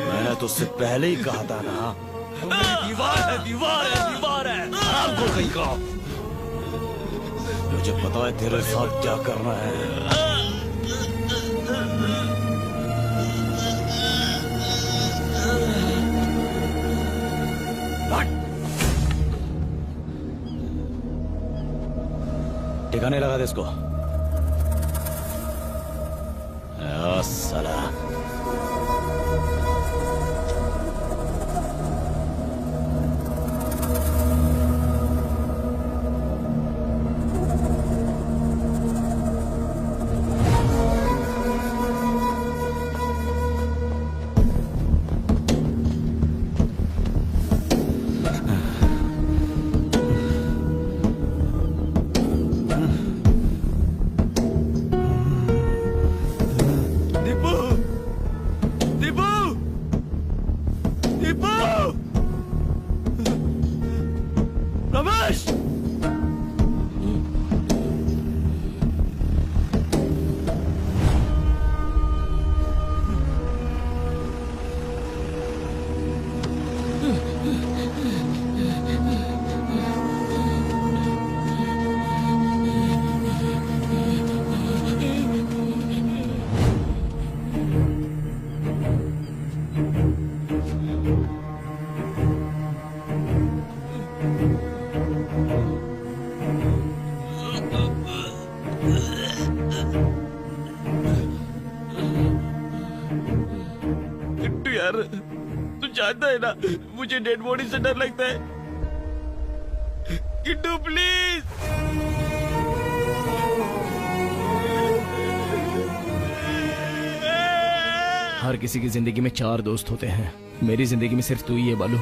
मैंने तो उससे पहले ही कहा था ना। दीवार है, दीवार है, दीवार है। आपको कहीं का मुझे पता है तेरे साथ क्या करना है। ठिकाने लगा दे इसको। साला तू जानता है ना मुझे डेड बॉडी से डर लगता है। किट्टू प्लीज। हर किसी की जिंदगी में 4 दोस्त होते हैं। मेरी जिंदगी में सिर्फ तू ही है बालू।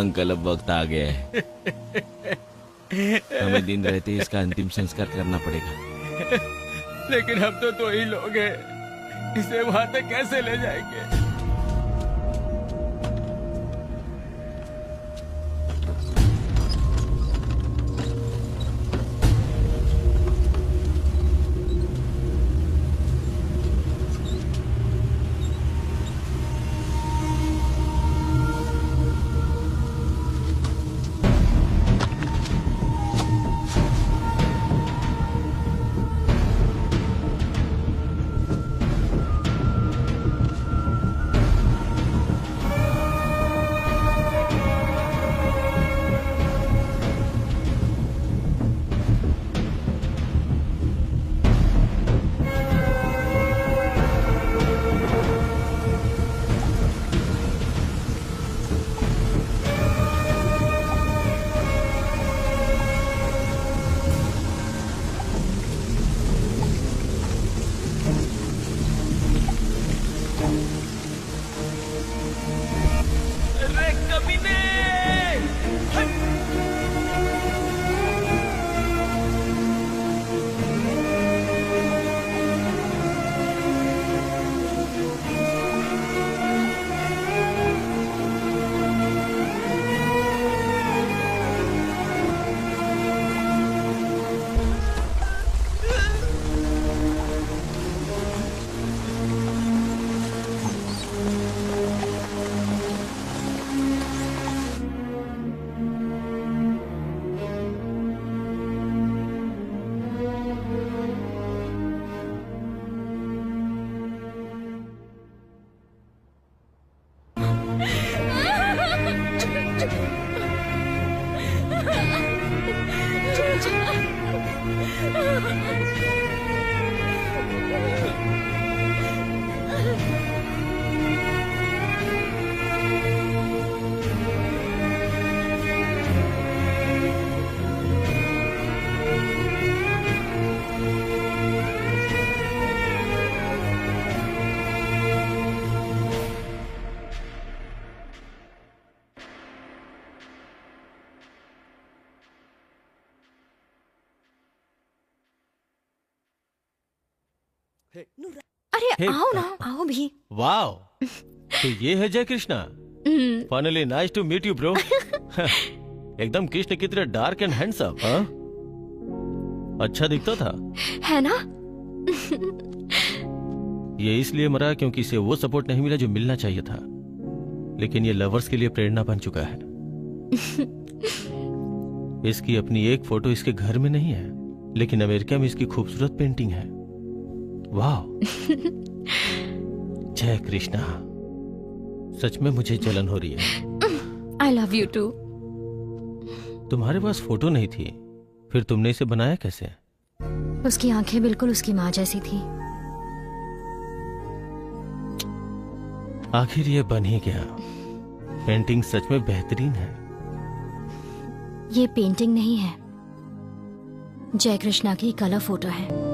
अंकल अब वक्त आ गया है। हमें दिन रहते ही इसका अंतिम संस्कार करना पड़ेगा। लेकिन हम तो 2 ही लोग हैं, इसे वहां तक कैसे ले जाएंगे? अरे हे- आओ ना, आओ भी। वाओ, तो ये है Jai Krishna. Finally nice to meet you bro. एकदम कृष्ण की तरह डार्क एंड हैंडसम। हाँ, अच्छा दिखता था है ना? ये इसलिए मरा क्योंकि इसे वो सपोर्ट नहीं मिला जो मिलना चाहिए था, लेकिन ये लवर्स के लिए प्रेरणा बन चुका है। इसकी अपनी एक फोटो इसके घर में नहीं है, लेकिन अमेरिका में इसकी खूबसूरत पेंटिंग है। वाह, जय कृष्णा, सच में मुझे जलन हो रही है। I love you too. तुम्हारे पास फोटो नहीं थी, फिर तुमने इसे बनाया कैसे? उसकी आंखें बिल्कुल उसकी माँ जैसी थी। आखिर ये बन ही गया। पेंटिंग सच में बेहतरीन है। ये पेंटिंग नहीं है, जय कृष्णा की कलर फोटो है।